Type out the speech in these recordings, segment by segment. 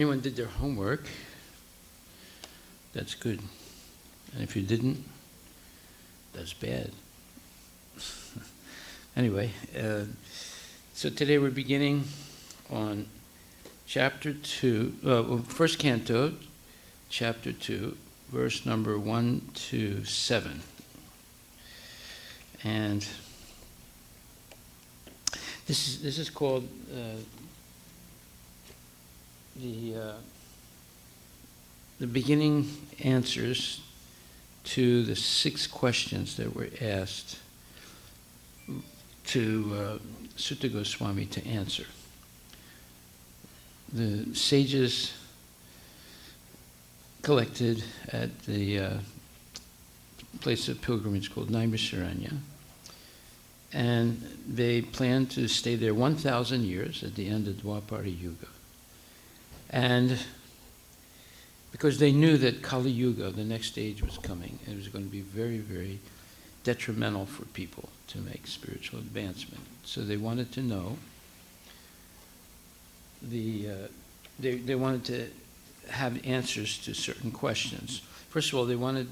Anyone did their homework, that's good. And if you didn't, that's bad. Anyway, so today we're beginning on chapter 2, first canto, chapter 2, verse number 1 to 7. And this is called the beginning answers to the 6 questions that were asked to Sutta Goswami to answer. The sages collected at the place of pilgrimage called Naimisharanya, and they planned to stay there 1,000 years at the end of Dwapara Yuga. And because they knew that Kali Yuga, the next stage, was coming, and it was going to be very, very detrimental for people to make spiritual advancement. So they wanted to know, they wanted to have answers to certain questions. First of all, they wanted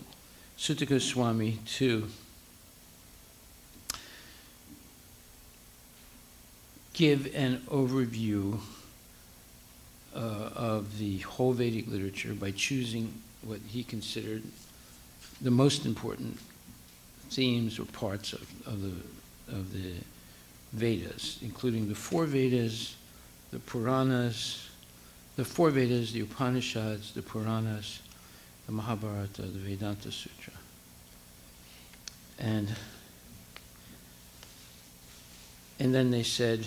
Sutta Goswami to give an overview of the whole Vedic literature by choosing what he considered the most important themes or parts of the Vedas, including the 4 Vedas, the Puranas, the 4 Vedas, the Upanishads, the Puranas, the Mahabharata, the Vedanta Sutra. And then they said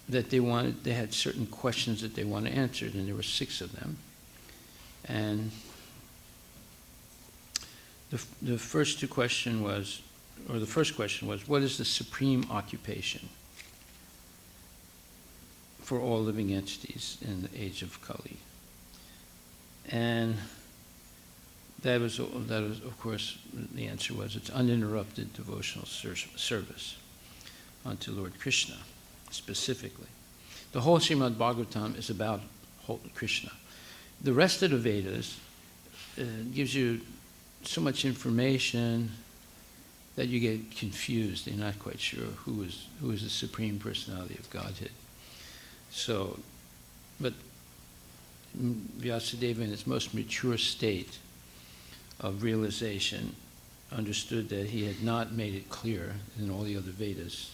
that they had certain questions that they wanted answered, and there were 6 of them. And the first question was, what is the supreme occupation for all living entities in the age of Kali? And that was, of course, the answer was, it's uninterrupted devotional service unto Lord Krishna. Specifically, the whole Srimad Bhagavatam is about Krishna. The rest of the Vedas gives you so much information that you get confused. You're not quite sure who is the Supreme Personality of Godhead. So, but Vyasadeva, in its most mature state of realization, understood that he had not made it clear in all the other Vedas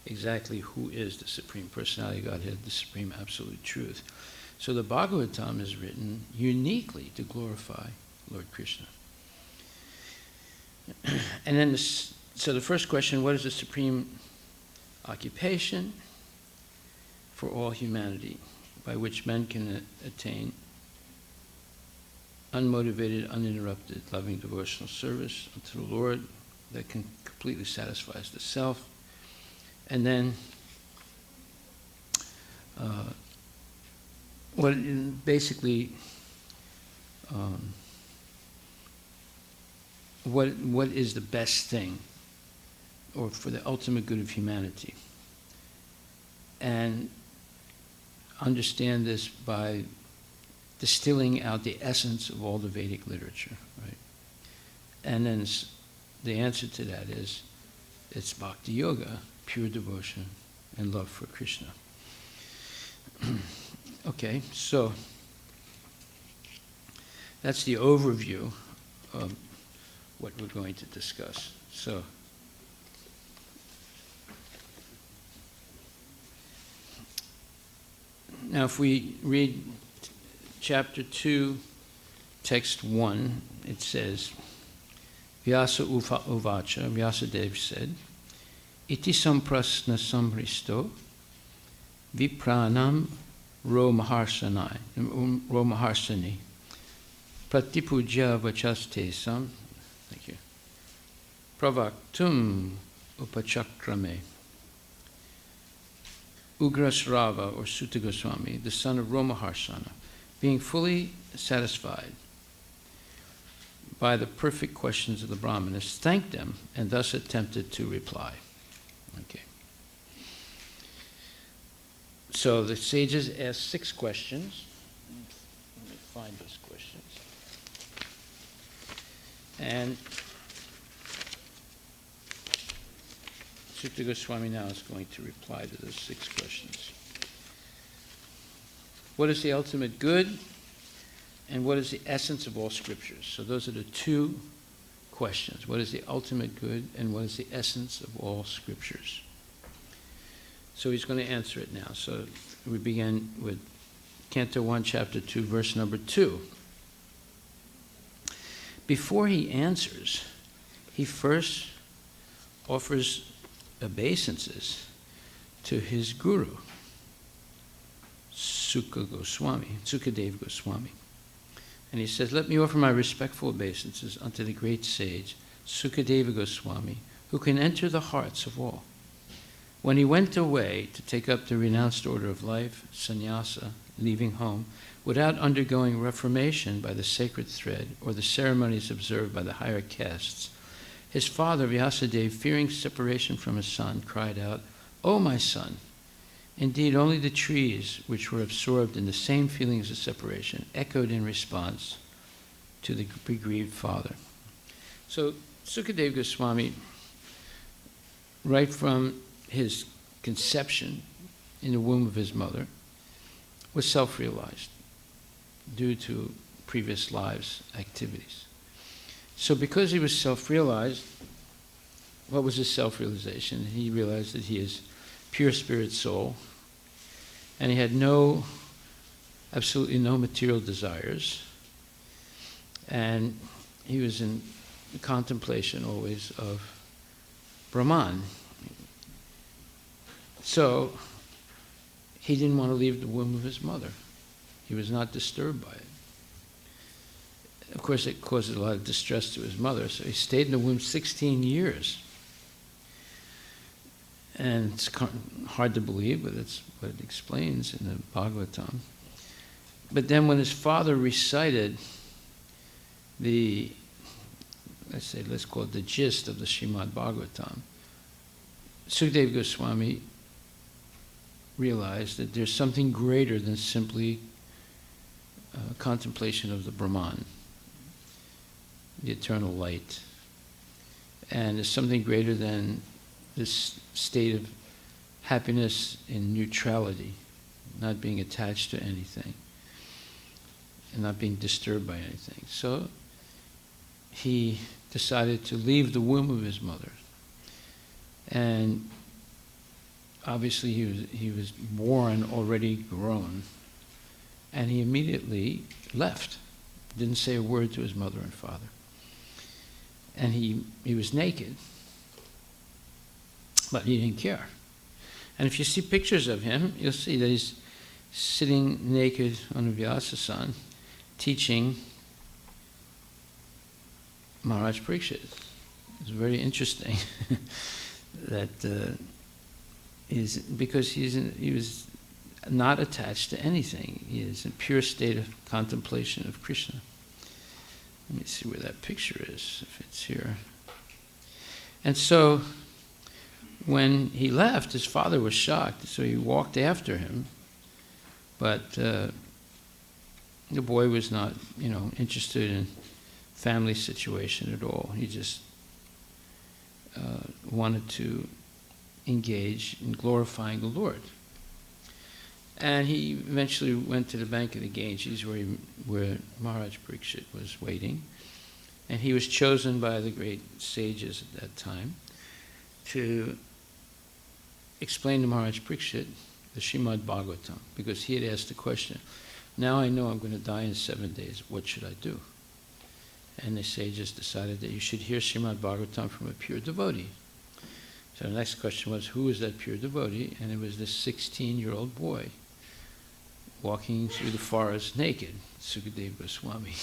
exactly who is the Supreme Personality of Godhead, the Supreme Absolute Truth. So the Bhagavatam is written uniquely to glorify Lord Krishna. And then, so the first question, what is the supreme occupation for all humanity by which men can attain unmotivated, uninterrupted, loving devotional service unto the Lord that completely satisfies the self? And then, what is the best thing, or for the ultimate good of humanity? And understand this by distilling out the essence of all the Vedic literature, right? And then the answer to that is, it's Bhakti Yoga, pure devotion and love for Krishna. Okay, so that's the overview of what we're going to discuss. So, now if we read chapter 2, text 1, it says, Vyasa Uvacha, Vyasadeva said, Iti samprasna samhristo vipranam romaharsani pratipuja vachastesam, thank you, pravaktum upachakrame. Ugrasrava, or Sutta Goswami, the son of Romaharsana, being fully satisfied by the perfect questions of the Brahmanas, thanked them and thus attempted to reply. Okay. So the sages asked 6 questions. Let me find those questions. And Sukadeva Goswami now is going to reply to those 6 questions. What is the ultimate good? And what is the essence of all scriptures? So those are the 2 questions. What is the ultimate good? And what is the essence of all scriptures? So he's going to answer it now. So we begin with Canto 1, Chapter 2, verse number 2. Before he answers, he first offers obeisances to his guru, Sukadeva Goswami. And he says, let me offer my respectful obeisances unto the great sage, Sukadeva Goswami, who can enter the hearts of all. When he went away to take up the renounced order of life, sannyasa, leaving home, without undergoing reformation by the sacred thread or the ceremonies observed by the higher castes, his father, Vyasadeva, fearing separation from his son, cried out, O my son! Indeed, only the trees, which were absorbed in the same feelings of separation, echoed in response to the bereaved father. So Sukadeva Goswami, right from his conception in the womb of his mother, was self-realized due to previous lives' activities. So because he was self-realized, what was his self-realization? He realized that he is pure spirit soul, and he had absolutely no material desires, and he was in contemplation always of Brahman. So he didn't want to leave the womb of his mother. He was not disturbed by it. Of course, it caused a lot of distress to his mother, so he stayed in the womb 16 years. And it's hard to believe, but it's what it explains in the Bhagavatam. But then when his father recited let's call it the gist of the Srimad Bhagavatam, Sukadeva Goswami realized that there's something greater than simply contemplation of the Brahman, the eternal light. And there's something greater than this state of happiness in neutrality, not being attached to anything, and not being disturbed by anything. So he decided to leave the womb of his mother. And obviously he was born already grown, and he immediately left. Didn't say a word to his mother and father. And he was naked, but he didn't care. And if you see pictures of him, you'll see that he's sitting naked on a Vyasasan, teaching Maharaj Parikshit. It's very interesting that because he was not attached to anything. He is in pure state of contemplation of Krishna. Let me see where that picture is, if it's here. And so when he left, his father was shocked, so he walked after him. But the boy was not, interested in family situation at all. He just wanted to engage in glorifying the Lord. And he eventually went to the bank of the Ganges where Maharaj Parikshit was waiting. And he was chosen by the great sages at that time to explain to Maharaj Parikshit the Srimad Bhagavatam, because he had asked the question, now I know I'm going to die in 7 days, what should I do? And the sages decided that you should hear Srimad Bhagavatam from a pure devotee. So the next question was, who is that pure devotee? And it was this 16-year-old boy walking through the forest naked, Sukadeva Goswami.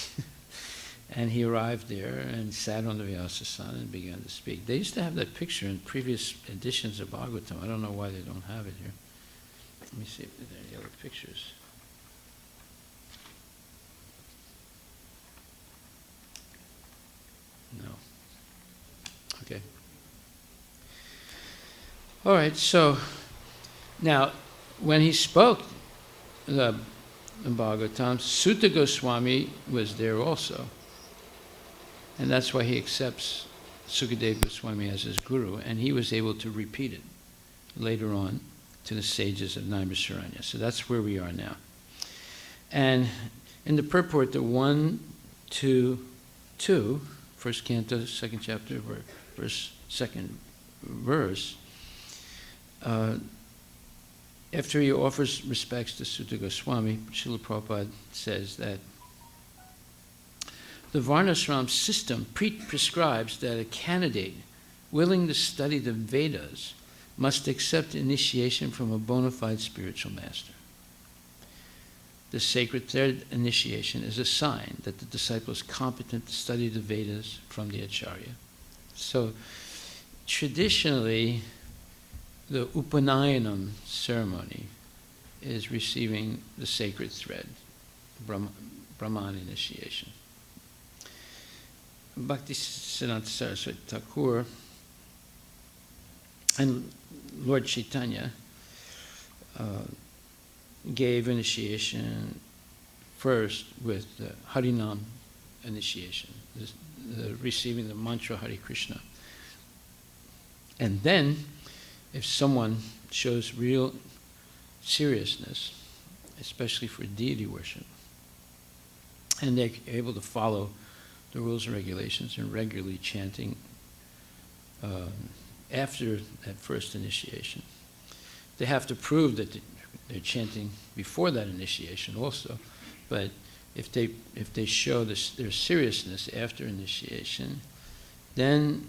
And he arrived there and sat on the Vyasasana and began to speak. They used to have that picture in previous editions of Bhagavatam. I don't know why they don't have it here. Let me see if there are any other pictures. No. Okay. All right, so now when he spoke the Bhagavatam, Sutta Goswami was there also. And that's why he accepts Sukadeva Goswami as his guru, and he was able to repeat it later on to the sages of Naimisharanya. So that's where we are now. And in the purport, the 1.2.2, first canto, second chapter, second verse, after he offers respects to Sutta Goswami, Srila Prabhupada says that the Varnashram system prescribes that a candidate willing to study the Vedas must accept initiation from a bona fide spiritual master. The sacred thread initiation is a sign that the disciple is competent to study the Vedas from the Acharya. So, traditionally, the Upanayanam ceremony is receiving the sacred thread, Brahman initiation. Bhaktisiddhanta Saraswati Thakur and Lord Chaitanya gave initiation first with the Harinam initiation, receiving the mantra Hare Krishna. And then, if someone shows real seriousness, especially for deity worship, and they're able to follow the rules and regulations and regularly chanting after that first initiation, they have to prove that they're chanting before that initiation also. But if they show their seriousness after initiation, then,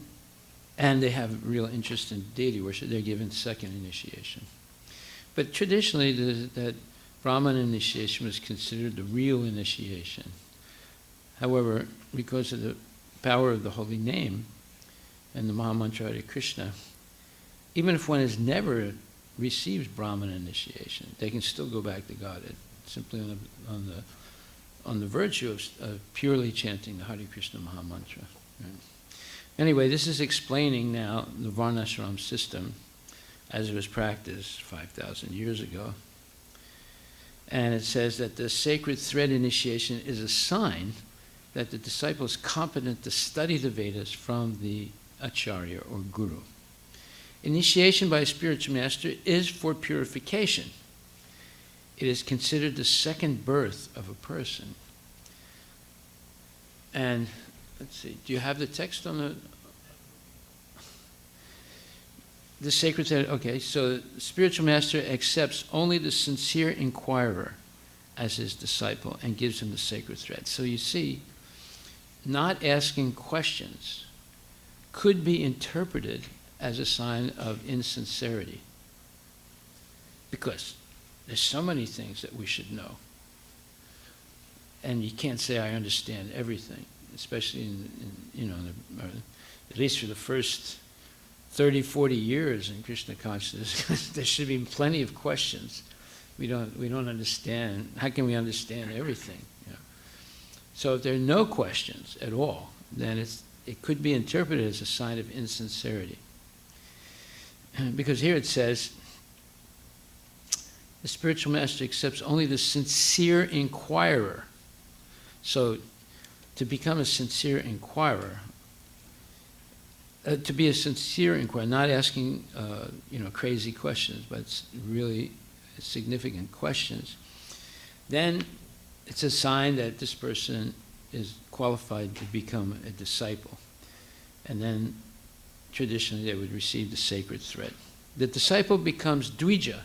and they have real interest in deity worship, they're given second initiation. But traditionally, that Brahman initiation was considered the real initiation. However, because of the power of the holy name and the Mahamantra Hare Krishna, even if one has never received Brahman initiation, they can still go back to Godhead, simply on the virtue of purely chanting the Hare Krishna Mahamantra. Right? Anyway, this is explaining now the Varnashram system as it was practiced 5,000 years ago. And it says that the sacred thread initiation is a sign that the disciple is competent to study the Vedas from the Acharya or Guru. Initiation by a spiritual master is for purification. It is considered the second birth of a person. And let's see, do you have the text on the sacred thread? Okay, so the spiritual master accepts only the sincere inquirer as his disciple and gives him the sacred thread. So you see, not asking questions could be interpreted as a sign of insincerity, because there's so many things that we should know, and you can't say I understand everything, especially at least for the first 30, 40 years in Krishna consciousness. There should be plenty of questions. We don't understand. How can we understand everything? So if there are no questions at all, then it could be interpreted as a sign of insincerity. Because here it says, the spiritual master accepts only the sincere inquirer. So to become a sincere inquirer, to be a sincere inquirer, not asking crazy questions, but really significant questions, then it's a sign that this person is qualified to become a disciple. And then traditionally they would receive the sacred thread. The disciple becomes Dvija,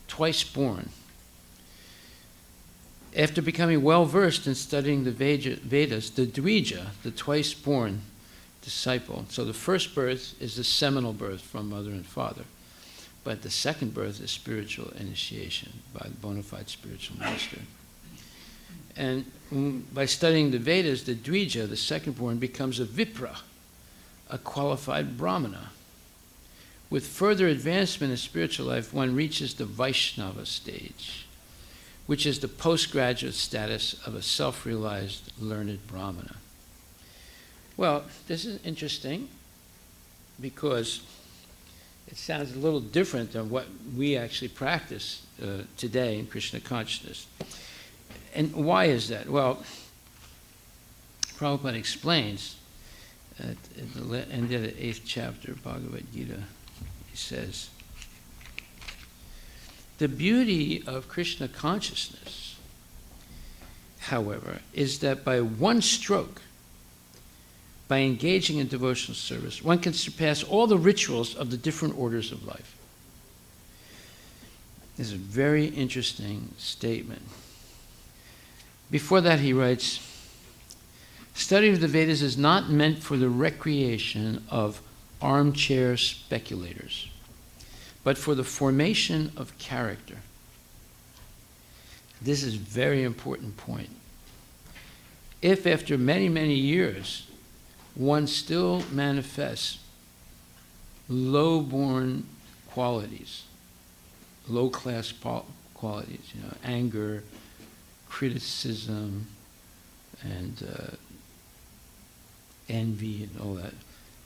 twice born. After becoming well versed in studying the Vedas, the Dvija, the twice born disciple, so the first birth is the seminal birth from mother and father, but the second birth is spiritual initiation by the bona fide spiritual master. And by studying the Vedas, the Dvija, the second born, becomes a Vipra, a qualified Brahmana. With further advancement in spiritual life, one reaches the Vaishnava stage, which is the postgraduate status of a self-realized, learned Brahmana. Well, this is interesting because it sounds a little different than what we actually practice today in Krishna consciousness. And why is that? Well, Prabhupada explains at the end of the 8th chapter of Bhagavad Gita, he says, the beauty of Krishna consciousness, however, is that by one stroke, by engaging in devotional service, one can surpass all the rituals of the different orders of life. This is a very interesting statement. Before that, he writes, study of the Vedas is not meant for the recreation of armchair speculators, but for the formation of character. This is a very important point. If after many, many years, one still manifests low-born qualities, low-class qualities, anger, criticism, and envy and all that,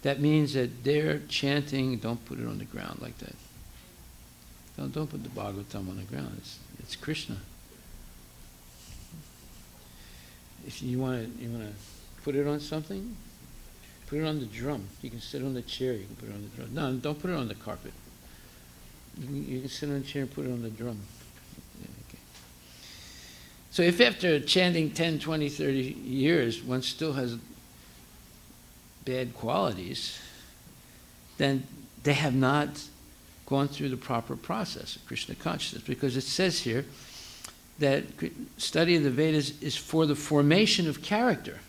that means that they're chanting, don't put it on the ground like that. Don't put the Bhagavatam on the ground. It's Krishna. If you want to put it on something, put it on the drum. You can sit on the chair. You can put it on the drum. No, don't put it on the carpet. You can sit on the chair and put it on the drum. Okay. So if after chanting 10, 20, 30 years, one still has bad qualities, then they have not gone through the proper process of Krishna consciousness, because it says here that study of the Vedas is for the formation of character.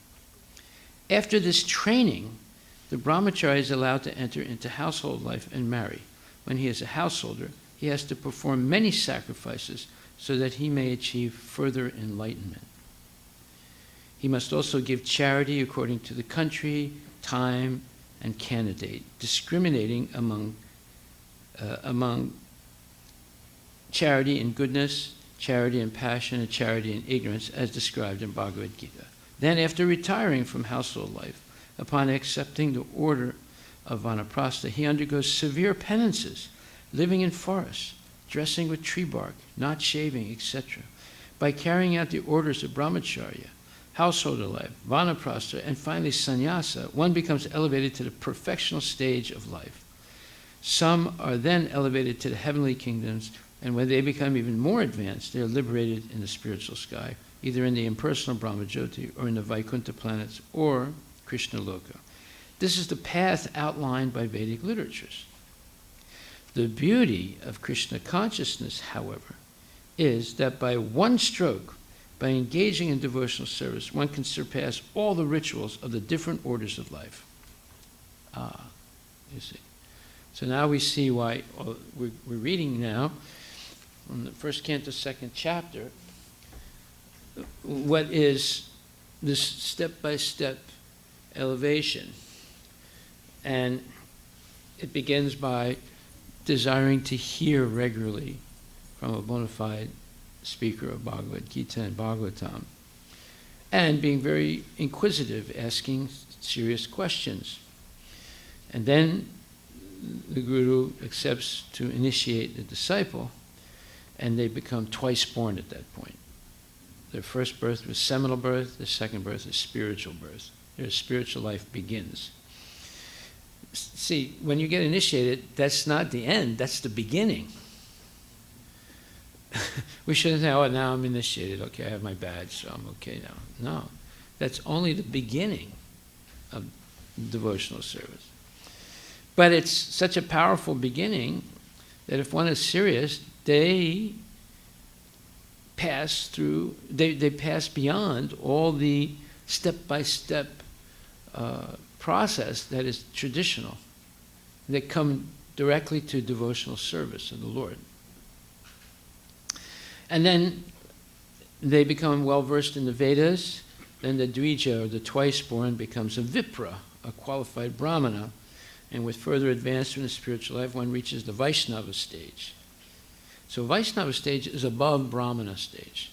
After this training, the brahmachari is allowed to enter into household life and marry. When he is a householder, he has to perform many sacrifices so that he may achieve further enlightenment. He must also give charity according to the country, time, and candidate, discriminating among charity and goodness, charity and passion, and charity and ignorance, as described in Bhagavad Gita. Then, after retiring from household life, upon accepting the order of Vanaprastha, he undergoes severe penances, living in forests, dressing with tree bark, not shaving, etc. By carrying out the orders of brahmacharya, householder life, Vanaprastha, and finally sannyasa, one becomes elevated to the perfectional stage of life. Some are then elevated to the heavenly kingdoms, and when they become even more advanced, they are liberated in the spiritual sky, either in the impersonal Brahmajyoti or in the Vaikuntha planets or Krishna Loka. This is the path outlined by Vedic literatures. The beauty of Krishna consciousness, however, is that by one stroke, by engaging in devotional service, one can surpass all the rituals of the different orders of life. You see. So now we see why we're reading now from the first canto, second chapter, what is this step-by-step elevation. And it begins by desiring to hear regularly from a bona fide speaker of Bhagavad Gita and Bhagavatam, and being very inquisitive, asking serious questions. And then the Guru accepts to initiate the disciple, and they become twice born at that point. Their first birth was seminal birth, the second birth is spiritual birth. Their spiritual life begins. See, when you get initiated, that's not the end, that's the beginning. We shouldn't say, oh, now I'm initiated, okay, I have my badge, so I'm okay now. No, that's only the beginning of devotional service. But it's such a powerful beginning that if one is serious, they pass through, they pass beyond all the step-by-step process that is traditional. They come directly to devotional service of the Lord. And then they become well-versed in the Vedas. Then the Dvija, or the twice-born, becomes a Vipra, a qualified Brahmana. And with further advancement in spiritual life, one reaches the Vaishnava stage. So Vaishnava stage is above Brahmana stage.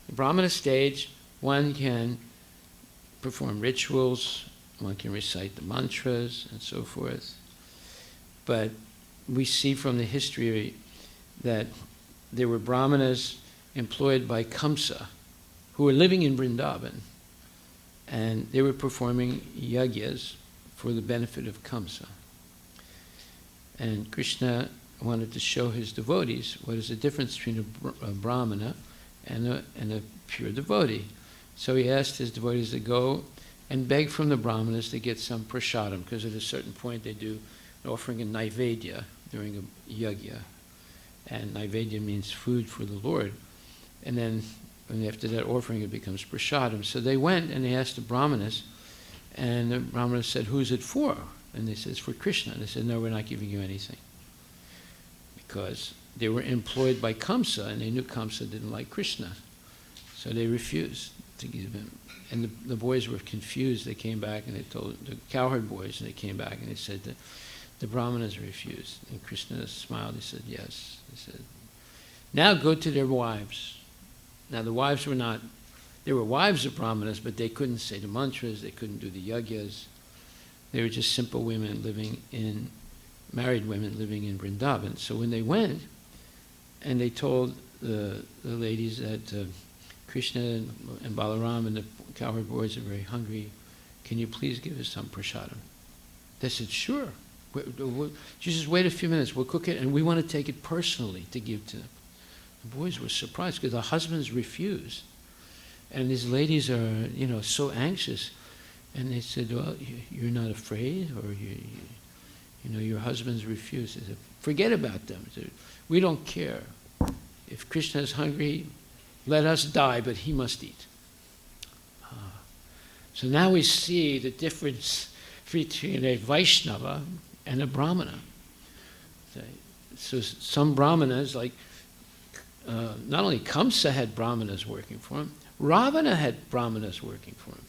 The Brahmana stage, one can perform rituals, one can recite the mantras, and so forth. But we see from the history that there were brahmanas employed by Kamsa who were living in Vrindavan, and they were performing yagyas for the benefit of Kamsa. And Krishna wanted to show his devotees what is the difference between a brahmana and a pure devotee. So he asked his devotees to go and beg from the brahmanas to get some prasadam, because at a certain point they do an offering of naivedya during a yajna. And naivedya means food for the Lord. And then after that offering it becomes prasadam. So they went and they asked the brahmanas, and the brahmanas said, "Who's it for?" And they said, "It's for Krishna." And they said, "No, we're not giving you anything." Because they were employed by Kamsa, and they knew Kamsa didn't like Krishna. So they refused to give him. And the boys were confused. They came back and they told the cowherd boys, and they came back and they said that the brahmanas refused. And Krishna smiled. He said, "Yes." He said, "Now go to their wives." Now the wives were not, they were wives of brahmanas, but they couldn't say the mantras, they couldn't do the yagyas. They were just simple women married women living in Vrindavan. So when they went, and they told the ladies that Krishna and Balaram and the cowherd boys are very hungry, "Can you please give us some prasadam?" They said, "Sure. Just wait a few minutes, we'll cook it, and we want to take it personally to give to them." The boys were surprised because the husbands refused. And these ladies are, so anxious. And they said, "Well, you're not afraid, or your husbands refuse." They said, "Forget about them. We don't care. If Krishna is hungry, let us die, but he must eat." So now we see the difference between a Vaishnava and a Brahmana. So some Brahmanas, like not only Kamsa had Brahmanas working for him, Ravana had Brahmanas working for him.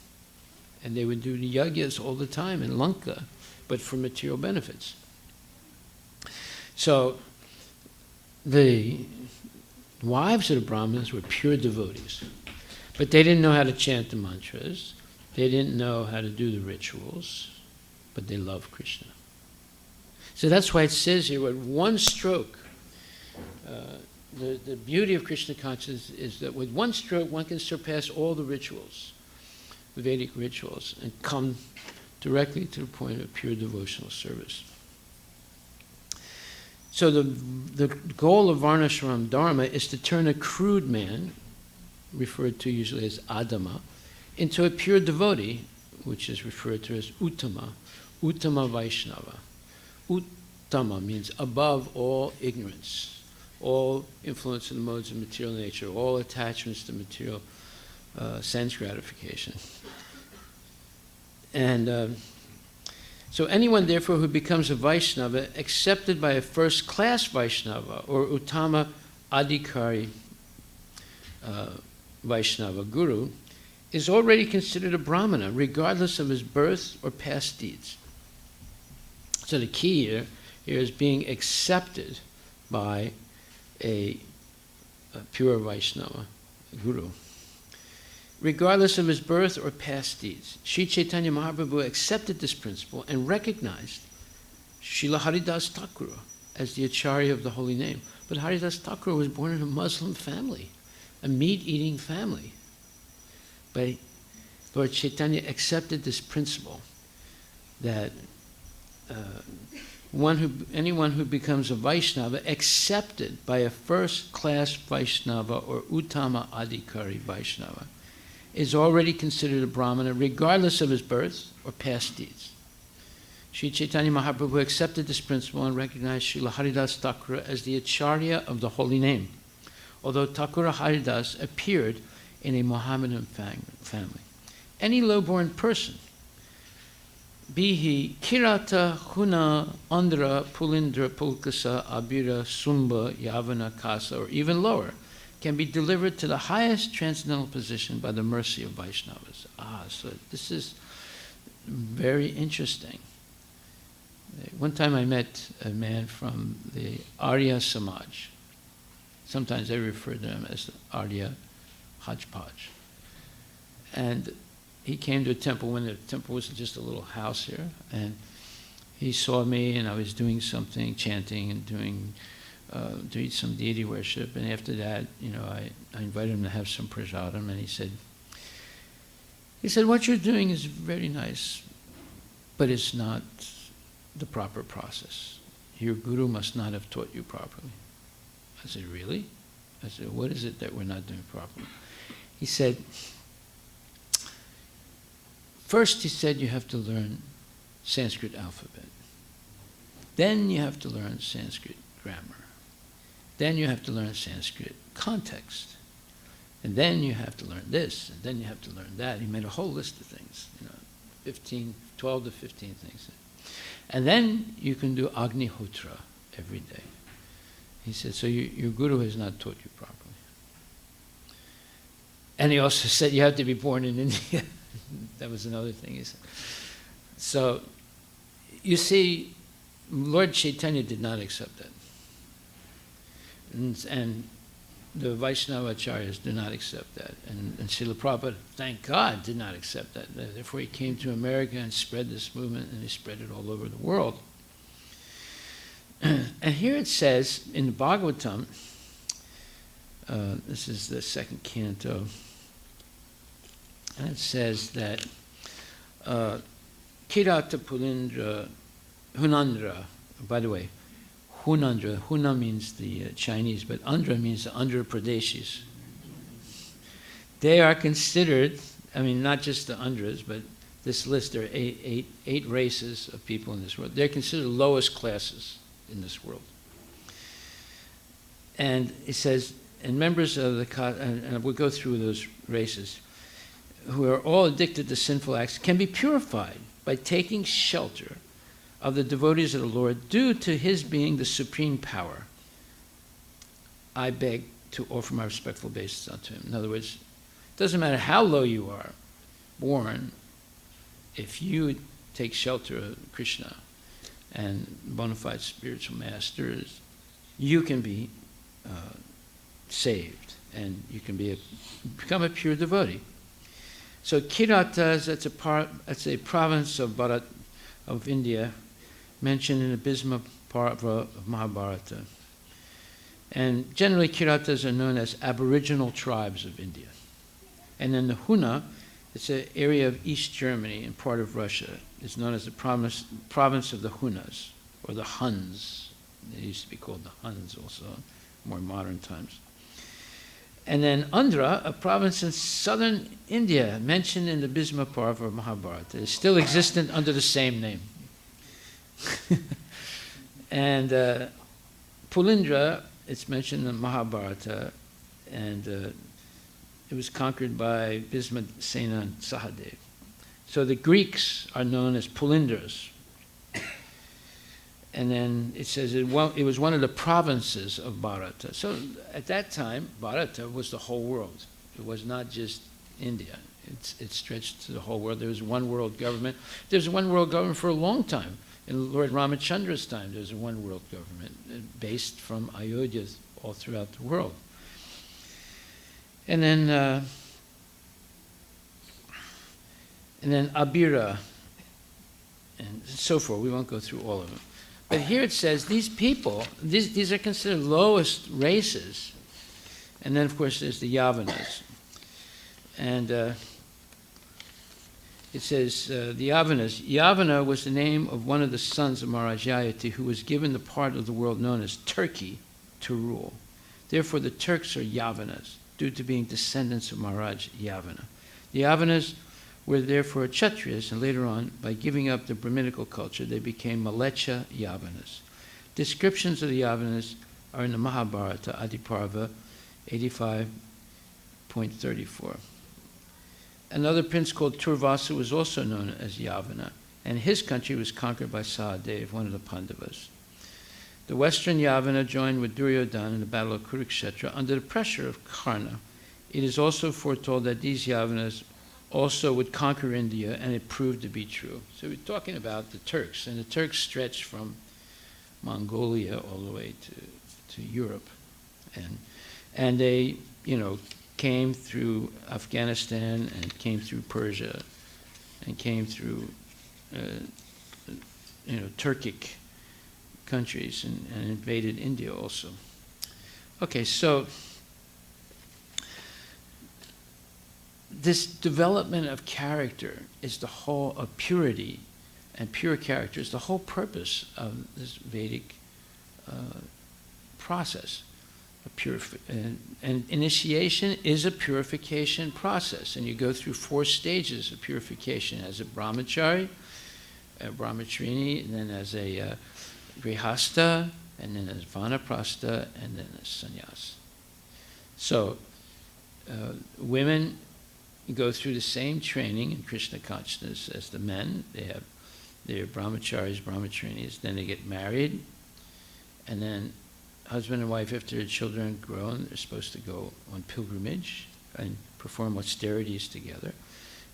And they would do the yagyas all the time in Lanka, but for material benefits. So the wives of the Brahmanas were pure devotees. But they didn't know how to chant the mantras. They didn't know how to do the rituals, but they loved Krishna. So that's why it says here, with one stroke, the beauty of Krishna consciousness is that with one stroke one can surpass all the rituals, the Vedic rituals, and come directly to the point of pure devotional service. So the goal of Varnashram Dharma is to turn a crude man, referred to usually as Adama, into a pure devotee, which is referred to as Uttama, Uttama Vaishnava. Uttama means above all ignorance, all influence of the modes of material nature, all attachments to material sense gratification. And so anyone, therefore, who becomes a Vaishnava, accepted by a first-class Vaishnava or Uttama Adhikari Vaishnava Guru, is already considered a Brahmana, regardless of his birth or past deeds. So the key here is being accepted by a pure Vaishnava Guru, regardless of his birth or past deeds. Sri Chaitanya Mahaprabhu accepted this principle and recognized Srila Haridas Thakur as the Acharya of the holy name. But Haridas Thakur was born in a Muslim family, a meat-eating family. But Lord Chaitanya accepted this principle that anyone who becomes a Vaishnava, accepted by a first-class Vaishnava or Uttama Adhikari Vaishnava, is already considered a Brahmana regardless of his birth or past deeds. Sri Chaitanya Mahaprabhu accepted this principle and recognized Srila Haridas Thakur as the Acharya of the holy name, although Thakur Haridas appeared in a Mohammedan family. Any low-born person, be he Kirata, Huna, Andhra, Pulindra, Pulkasa, Abira, Sumba, Yavana, Kasa, or even lower, can be delivered to the highest transcendental position by the mercy of Vaishnavas. So this is very interesting. One time I met a man from the Arya Samaj. Sometimes I refer to them as the Arya Hodgepodge. And he came to a temple when the temple was just a little house here, and he saw me and I was doing something, chanting and doing some deity worship. And after that, I invited him to have some prasadam, and he said, what you're doing is very nice, but it's not the proper process. Your guru must not have taught you properly. I said, really? I said, what is it that we're not doing properly? He said, first, he said, you have to learn Sanskrit alphabet. Then you have to learn Sanskrit grammar. Then you have to learn Sanskrit context. And then you have to learn this, and then you have to learn that. He made a whole list of things, 12 to 15 things. And then you can do Agnihotra every day. He said, so your guru has not taught you properly. And he also said you have to be born in India. That was another thing he said. So, you see, Lord Chaitanya did not accept that. And the Vaishnava Acharyas do not accept that. And Srila Prabhupada, thank God, did not accept that. Therefore, he came to America and spread this movement, and he spread it all over the world. And here it says, in the Bhagavatam, this is the second canto, and it says that Kirata Pulindra Hunandra, by the way, Hunandra, Huna means the Chinese, but Andhra means the Andhra Pradeshis. They are considered, not just the Andhras, but this list, there are eight races of people in this world. They're considered the lowest classes in this world. And it says, and members of the, and we'll go through those races, who are all addicted to sinful acts, can be purified by taking shelter of the devotees of the Lord due to his being the supreme power. I beg to offer my respectful obeisances unto him. In other words, it doesn't matter how low you are born, if you take shelter of Krishna and bona fide spiritual masters, you can be saved, and you can become a pure devotee. So Kiratas, that's a province of Bharat, of India, mentioned in the Bhisma Parva of Mahabharata. And generally, Kiratas are known as aboriginal tribes of India. And then the Huna, it's an area of East Germany and part of Russia. It's known as the province of the Hunas, or the Huns. They used to be called the Huns also, more modern times. And then Andhra, a province in southern India, mentioned in the Bhisma Parva of Mahabharata, is still existent under the same name. And Pulindra, it's mentioned in Mahabharata, and it was conquered by Bhisma Sena and Sahadev. So the Greeks are known as Pulindras. And then it says it was one of the provinces of Bharata. So at that time, Bharata was the whole world. It was not just India. It stretched to the whole world. There was one world government. There was one world government for a long time. In Lord Ramachandra's time, there was a one world government based from Ayodhya all throughout the world. And then Abira, and so forth. We won't go through all of them. But here it says these people, these are considered lowest races. And then, of course, there's the Yavanas. And it says the Yavanas. Yavana was the name of one of the sons of Maharaj Yayati, who was given the part of the world known as Turkey to rule. Therefore, the Turks are Yavanas, due to being descendants of Maharaj Yavana. The Yavanas were therefore Kshatriyas, and later on, by giving up the Brahminical culture, they became Malecha Yavanas. Descriptions of the Yavanas are in the Mahabharata, Adiparva 85.34. Another prince called Turvasa was also known as Yavana, and his country was conquered by Sahadev, one of the Pandavas. The western Yavana joined with Duryodhana in the battle of Kurukshetra under the pressure of Karna. It is also foretold that these Yavanas also would conquer India, and it proved to be true. So we're talking about the Turks, and the Turks stretched from Mongolia all the way to Europe. And they, came through Afghanistan and came through Persia and came through Turkic countries and invaded India also. Okay, so this development of character is the whole of purity, and pure character is the whole purpose of this Vedic process. And initiation is a purification process, and you go through 4 stages of purification: as a brahmachari, a brahmacharini, and then as a grihasta, and then as vanaprastha, and then as sannyas. So women go through the same training in Krishna consciousness as the men. They're brahmacharis, brahmacharinis, then they get married, and then husband and wife, after their children are grown, they're supposed to go on pilgrimage and perform austerities together.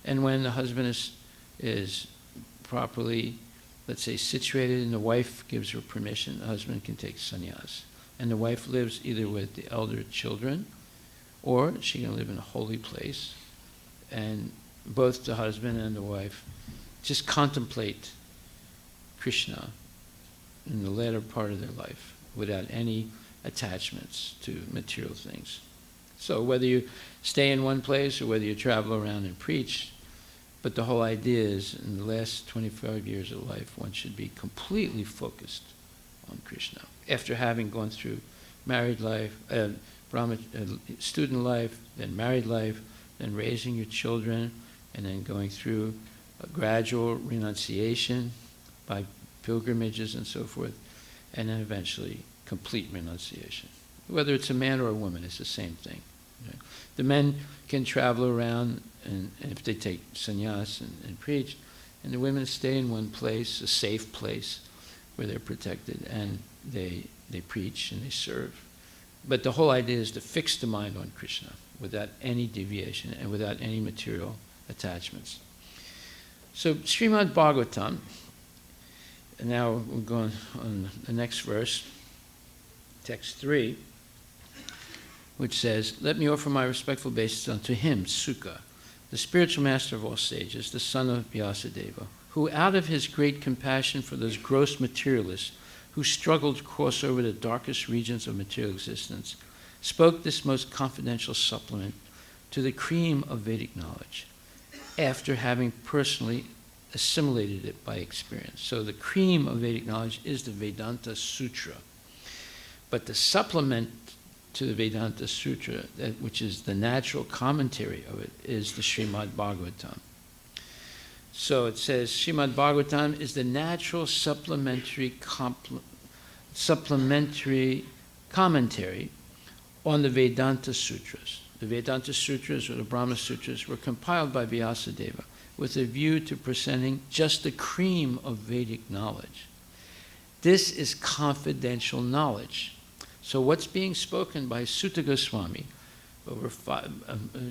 And when the husband is properly, let's say, situated, and the wife gives her permission, the husband can take sannyas. And the wife lives either with the elder children, or she can live in a holy place, and both the husband and the wife just contemplate Krishna in the latter part of their life, without any attachments to material things. So whether you stay in one place or whether you travel around and preach, but the whole idea is in the last 25 years of life, one should be completely focused on Krishna. After having gone through married life, student life, then married life, then raising your children, and then going through a gradual renunciation by pilgrimages and so forth, and then eventually complete renunciation. Whether it's a man or a woman, it's the same thing. Right? The men can travel around, and if they take sannyas and preach, and the women stay in one place, a safe place, where they're protected, and they preach and they serve. But the whole idea is to fix the mind on Krishna without any deviation and without any material attachments. So Srimad Bhagavatam, and now we're going on the next verse, text 3, which says, "Let me offer my respectful obeisance unto him, Sukha, the spiritual master of all sages, the son of Vyasadeva, who out of his great compassion for those gross materialists who struggled to cross over the darkest regions of material existence, spoke this most confidential supplement to the cream of Vedic knowledge, after having personally assimilated it by experience." So the cream of Vedic knowledge is the Vedanta Sutra. But the supplement to the Vedanta Sutra, which is the natural commentary of it, is the Srimad Bhagavatam. So it says, Srimad Bhagavatam is the natural supplementary commentary on the Vedanta Sutras. The Vedanta Sutras, or the Brahma Sutras, were compiled by Vyasadeva with a view to presenting just the cream of Vedic knowledge. This is confidential knowledge. So what's being spoken by Sutta Goswami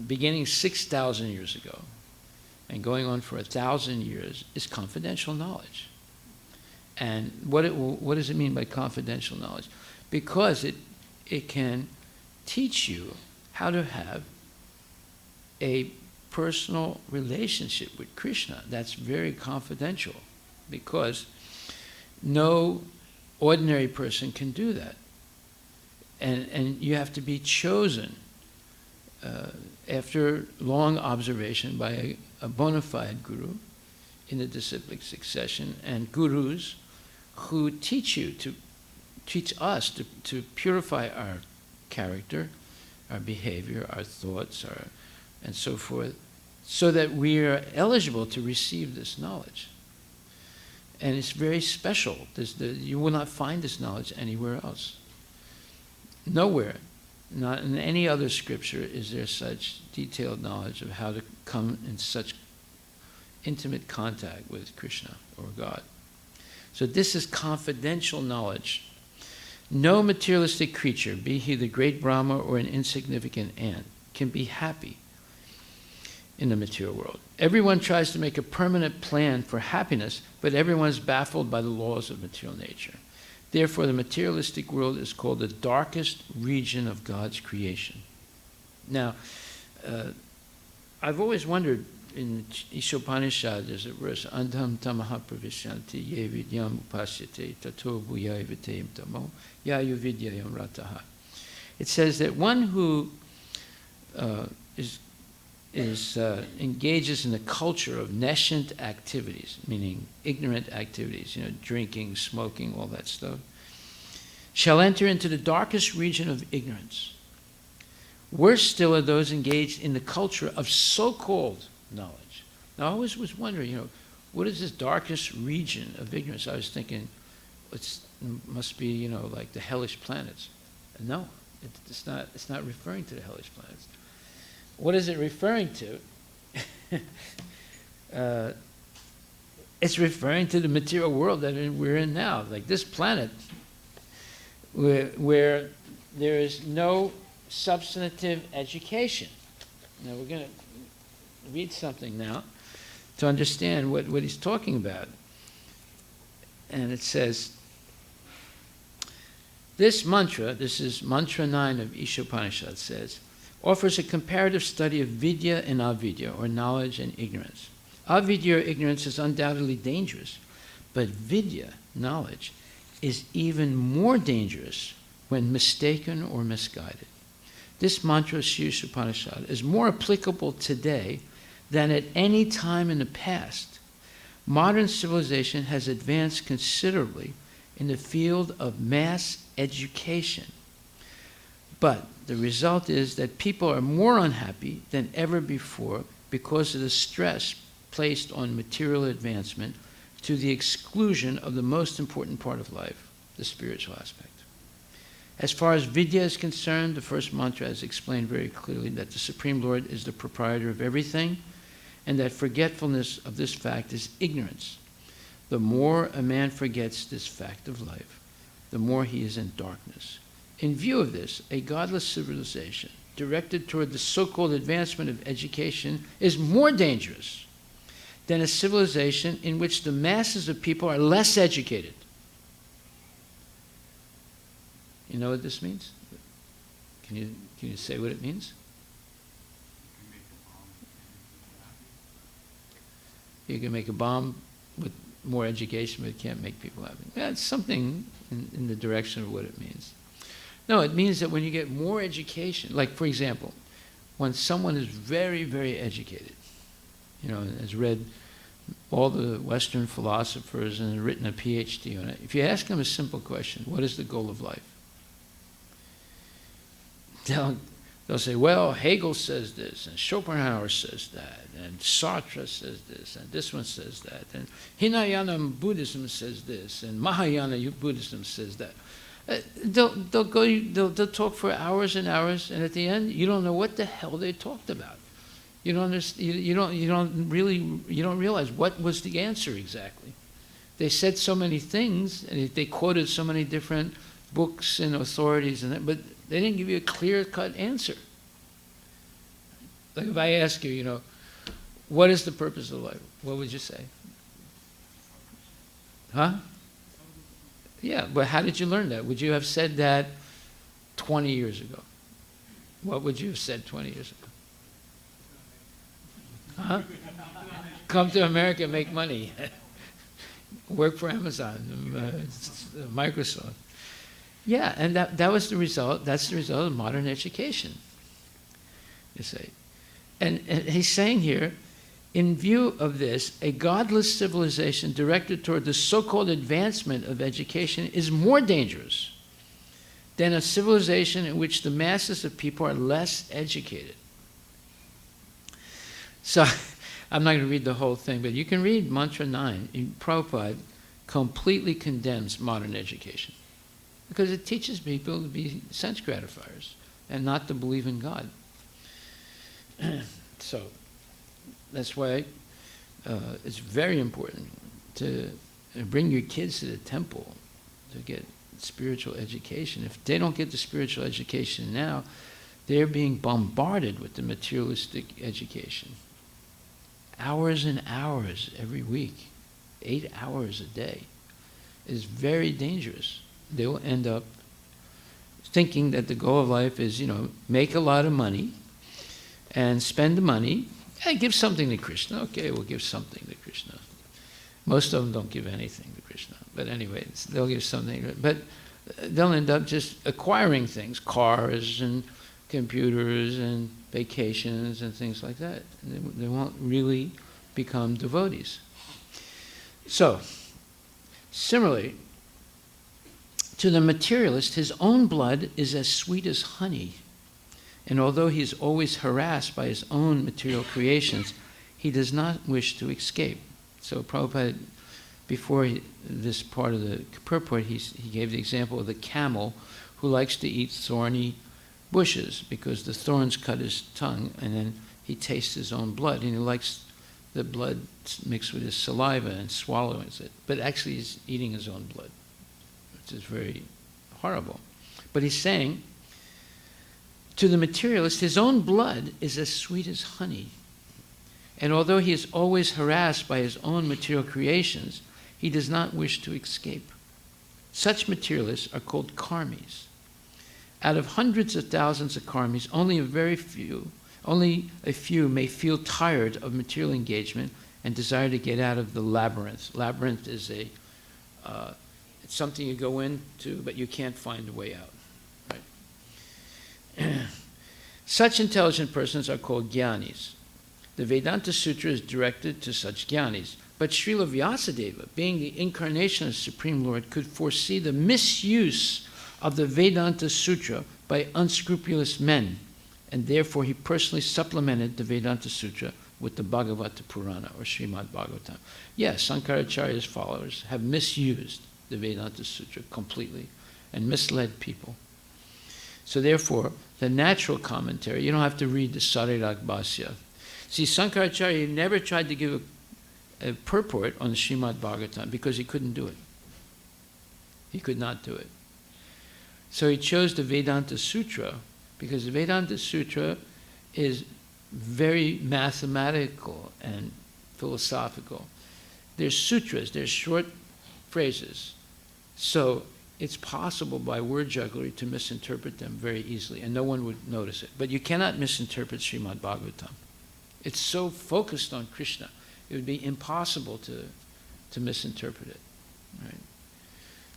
beginning 6,000 years ago and going on for 1,000 years is confidential knowledge. And what does it mean by confidential knowledge? Because it can teach you how to have a personal relationship with Krishna. That's very confidential, because no ordinary person can do that. And you have to be chosen after long observation by a bona fide guru in the disciplic succession, and gurus who teach us to purify our character, our behavior, our thoughts, and so forth, so that we are eligible to receive this knowledge. And it's very special. You will not find this knowledge anywhere else. Nowhere, not in any other scripture, is there such detailed knowledge of how to come in such intimate contact with Krishna or God. So this is confidential knowledge. No materialistic creature, be he the great Brahma or an insignificant ant, can be happy in the material world. Everyone tries to make a permanent plan for happiness, but everyone is baffled by the laws of material nature. Therefore, the materialistic world is called the darkest region of God's creation. Now, I've always wondered, in Ishopanishad, there's a verse, Andham tamaha pravishyanti ye vidyam upasyate tato bhuyai vitayim tamo yayu vidyayam rataha. It says that one who engages in the culture of nescient activities, meaning ignorant activities, drinking, smoking, all that stuff, shall enter into the darkest region of ignorance. Worse still are those engaged in the culture of so-called knowledge. Now, I always was wondering, what is this darkest region of ignorance? I was thinking, it must be, like the hellish planets. No, it's not referring to the hellish planets. What is it referring to? It's referring to the material world that we're in now, like this planet, where there is no substantive education. Now we're going to read something now to understand what he's talking about. And it says, this mantra, this is mantra 9 of Ishopanishad, says, offers a comparative study of vidya and avidya, or knowledge and ignorance. Avidya, or ignorance, is undoubtedly dangerous, but vidya, knowledge, is even more dangerous when mistaken or misguided. This mantra, Shri Upanishad, is more applicable today than at any time in the past. Modern civilization has advanced considerably in the field of mass education. But the result is that people are more unhappy than ever before because of the stress placed on material advancement to the exclusion of the most important part of life, the spiritual aspect. As far as vidya is concerned, the first mantra has explained very clearly that the Supreme Lord is the proprietor of everything, and that forgetfulness of this fact is ignorance. The more a man forgets this fact of life, the more he is in darkness. In view of this, a godless civilization directed toward the so-called advancement of education is more dangerous than a civilization in which the masses of people are less educated. You know what this means? Can you say what it means? You can make a bomb with more education, but it can't make people happy. Yeah, it's something in the direction of what it means. No, it means that when you get more education, like for example, when someone is very, very educated, has read all the Western philosophers and written a PhD on it, if you ask them a simple question, what is the goal of life? They'll say, well, Hegel says this, and Schopenhauer says that, and Sartre says this, and this one says that, and Hinayana Buddhism says this, and Mahayana Buddhism says that. They'll talk for hours and hours, and at the end, you don't know what the hell they talked about. You don't understand. You don't realize what was the answer exactly. They said so many things, and they quoted so many different books and authorities, but they didn't give you a clear-cut answer. Like if I ask you, what is the purpose of life? What would you say? Huh? Yeah, but how did you learn that? Would you have said that 20 years ago? What would you have said 20 years ago? Huh? Come to America and make money. Work for Amazon, Microsoft. Yeah, and that was the result. That's the result of modern education, you see. And he's saying here, in view of this, a godless civilization directed toward the so-called advancement of education is more dangerous than a civilization in which the masses of people are less educated. So, I'm not going to read the whole thing, but you can read Mantra 9. Prabhupada completely condemns modern education because it teaches people to be sense gratifiers and not to believe in God. So, that's why it's very important to bring your kids to the temple to get spiritual education. If they don't get the spiritual education now, they're being bombarded with the materialistic education. Hours and hours every week, 8 hours a day, is very dangerous. They will end up thinking that the goal of life is, make a lot of money and spend the money Hey, give something to Krishna. Okay, we'll give something to Krishna. Most of them don't give anything to Krishna. But anyway, they'll give something. But they'll end up just acquiring things, cars and computers and vacations and things like that. They won't really become devotees. So, similarly, to the materialist, his own blood is as sweet as honey. And although he is always harassed by his own material creations, he does not wish to escape. So Prabhupada, before this part of the purport, he gave the example of the camel who likes to eat thorny bushes because the thorns cut his tongue, and then he tastes his own blood, and he likes the blood mixed with his saliva and swallows it. But actually he's eating his own blood, which is very horrible. But he's saying, to the materialist, his own blood is as sweet as honey. And although he is always harassed by his own material creations, he does not wish to escape. Such materialists are called karmis. Out of hundreds of thousands of karmis, only a few may feel tired of material engagement and desire to get out of the labyrinth. Labyrinth is it's something you go into, but you can't find a way out. Right? Such intelligent persons are called jnanis. The Vedanta Sutra is directed to such jnanis. But Srila Vyasadeva, being the incarnation of the Supreme Lord, could foresee the misuse of the Vedanta Sutra by unscrupulous men, and therefore he personally supplemented the Vedanta Sutra with the Bhagavata Purana, or Srimad Bhagavatam. Yes, Sankaracharya's followers have misused the Vedanta Sutra completely and misled people. So therefore, the natural commentary, you don't have to read the Sarirak Bhasya. See, Sankaracharya never tried to give a purport on the Srimad Bhagavatam because he couldn't do it. He could not do it. So he chose the Vedanta Sutra because the Vedanta Sutra is very mathematical and philosophical. There's sutras, there's short phrases. So it's possible by word jugglery to misinterpret them very easily, and no one would notice it. But you cannot misinterpret Srimad Bhagavatam. It's so focused on Krishna, it would be impossible to misinterpret it. Right?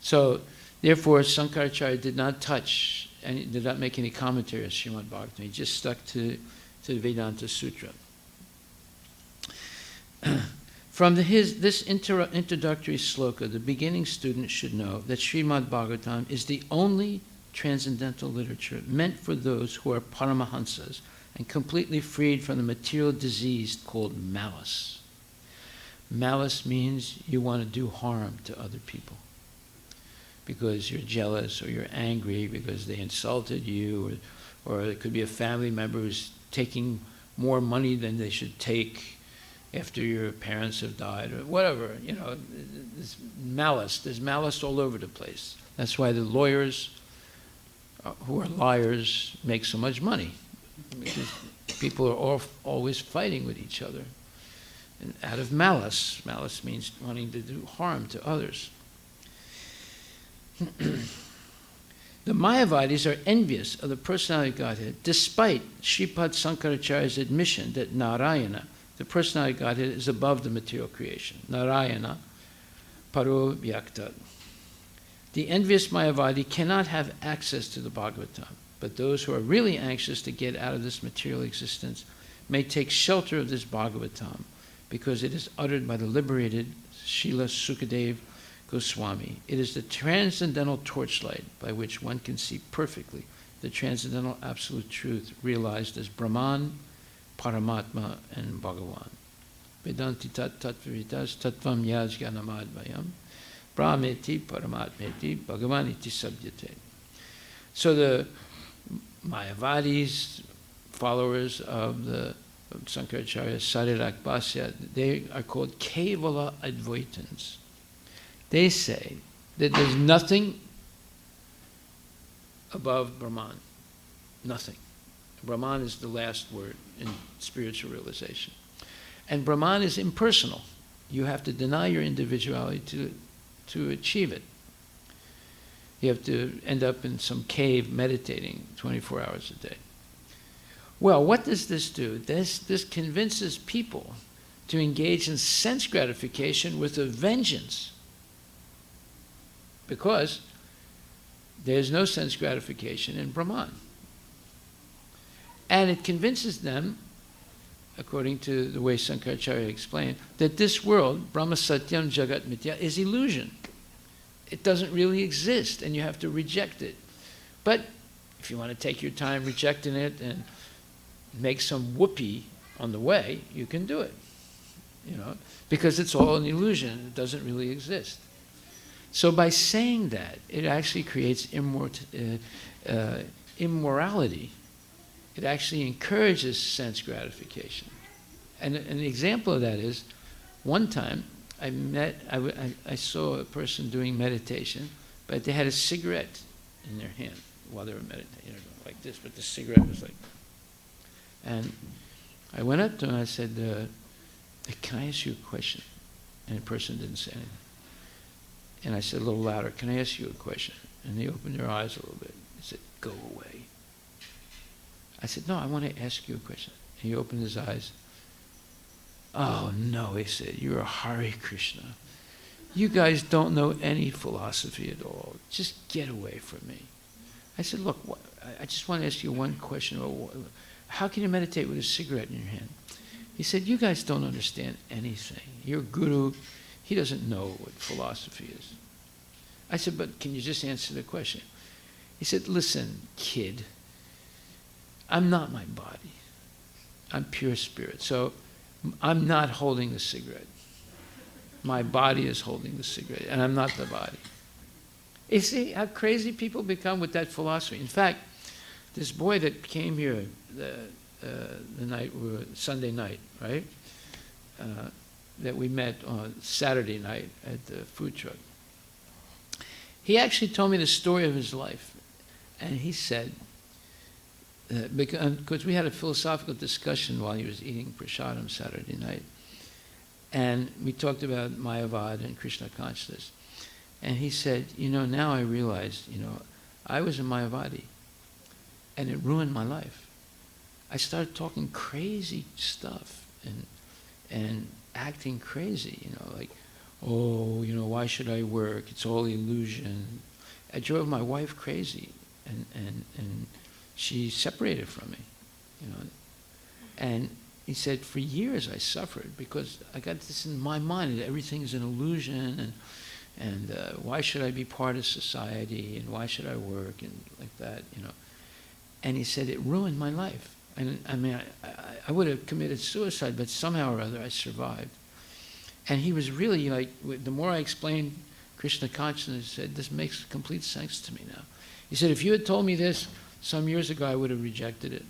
So, therefore, Sankaracharya did not touch and did not make any commentary on Srimad Bhagavatam. He just stuck to the Vedanta Sutra. From this introductory sloka, the beginning student should know that Srimad Bhagavatam is the only transcendental literature meant for those who are paramahansas and completely freed from the material disease called malice. Malice means you want to do harm to other people because you're jealous or you're angry because they insulted you, or it could be a family member who's taking more money than they should take after your parents have died, or whatever. You know, there's malice all over the place. That's why the lawyers who are liars make so much money, because people are always fighting with each other. And out of malice, malice means wanting to do harm to others. The Mayavadis are envious of the personality of Godhead, despite Sripad Sankaracharya's admission that Narayana, the personality of Godhead, is above the material creation. Narayana, paro vyakta. The envious Mayavadi cannot have access to the Bhagavatam, but those who are really anxious to get out of this material existence may take shelter of this Bhagavatam, because it is uttered by the liberated Srila Sukadev Goswami. It is the transcendental torchlight by which one can see perfectly the transcendental absolute truth realized as Brahman, Paramatma, and Bhagavan. Vedanti tat tattvavitas tattvam yajganamadvayam brahmeti paramatmeti bhagavaniti sabdyate. So the Mayavadis, followers of the Sankaracharya Sarirak Bhasya, they are called Kevala Advaitins. They say that there's nothing above Brahman. Nothing. Brahman is the last word in spiritual realization. And Brahman is impersonal. You have to deny your individuality to achieve it. You have to end up in some cave meditating 24 hours a day. Well, what does this do? This convinces people to engage in sense gratification with a vengeance, because there's no sense gratification in Brahman. And it convinces them, according to the way Sankaracharya explained, that this world, Brahma Satyam Jagat Mithya, is illusion. It doesn't really exist, and you have to reject it. But if you want to take your time rejecting it and make some whoopee on the way, you can do it, because it's all an illusion. It doesn't really exist. So by saying that, it actually creates immorality. It actually encourages sense gratification. And an example of that is, one time I saw a person doing meditation, but they had a cigarette in their hand while they were meditating, like this, but the cigarette was like. And I went up to him and I said, can I ask you a question? And the person didn't say anything. And I said a little louder, can I ask you a question? And they opened their eyes a little bit. They said, go away. I said, no, I want to ask you a question. And he opened his eyes. Oh, no, he said, you're a Hare Krishna. You guys don't know any philosophy at all. Just get away from me. I said, look, I just want to ask you one question. How can you meditate with a cigarette in your hand? He said, you guys don't understand anything. Your guru, he doesn't know what philosophy is. I said, but can you just answer the question? He said, listen, kid, I'm not my body. I'm pure spirit. So I'm not holding the cigarette. My body is holding the cigarette, and I'm not the body. You see how crazy people become with that philosophy. In fact, this boy that came here the night, Sunday night, right? That we met on Saturday night at the food truck. He actually told me the story of his life. And he said, because we had a philosophical discussion while he was eating prasadam Saturday night. And we talked about Mayavad and Krishna consciousness. And he said, now I realized, I was a Mayavadi. And it ruined my life. I started talking crazy stuff and acting crazy, like, why should I work? It's all illusion. I drove my wife crazy, and she separated from me, And he said, for years I suffered because I got this in my mind that everything is an illusion, and why should I be part of society, and why should I work, and like that, And he said, it ruined my life. And I mean, I would have committed suicide, but somehow or other I survived. And he was really like, the more I explained Krishna consciousness, he said, this makes complete sense to me now. He said, if you had told me this some years ago, I would have rejected it.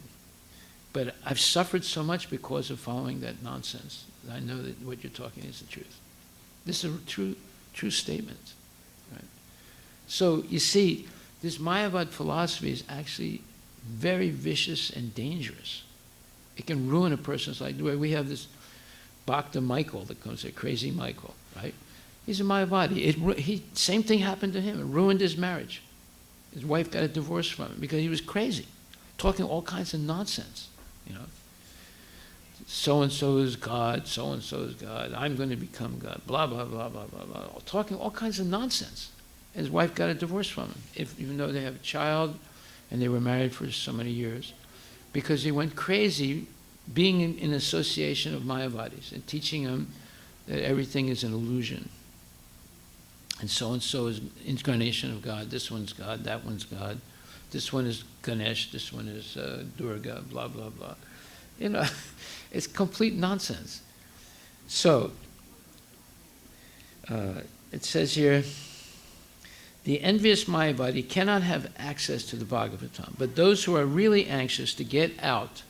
But I've suffered so much because of following that nonsense. I know that what you're talking is the truth. This is a true statement. Right? So you see, this Mayavad philosophy is actually very vicious and dangerous. It can ruin a person's life. We have this Bhakta Michael that comes there, crazy Michael, right? He's a Mayavadi. Same thing happened to him. It ruined his marriage. His wife got a divorce from him because he was crazy, talking all kinds of nonsense, So-and-so is God, so-and-so is God, I'm going to become God, blah, blah, blah, blah, blah, blah, talking all kinds of nonsense. And his wife got a divorce from him, even though they have a child and they were married for so many years, because he went crazy being in association of Mayavadis and teaching them that everything is an illusion. And so is incarnation of God. This one's God, that one's God. This one is Ganesh, this one is Durga, blah, blah, blah. It's complete nonsense. So, it says here, the envious Mayavadi cannot have access to the Bhagavatam, but those who are really anxious to get out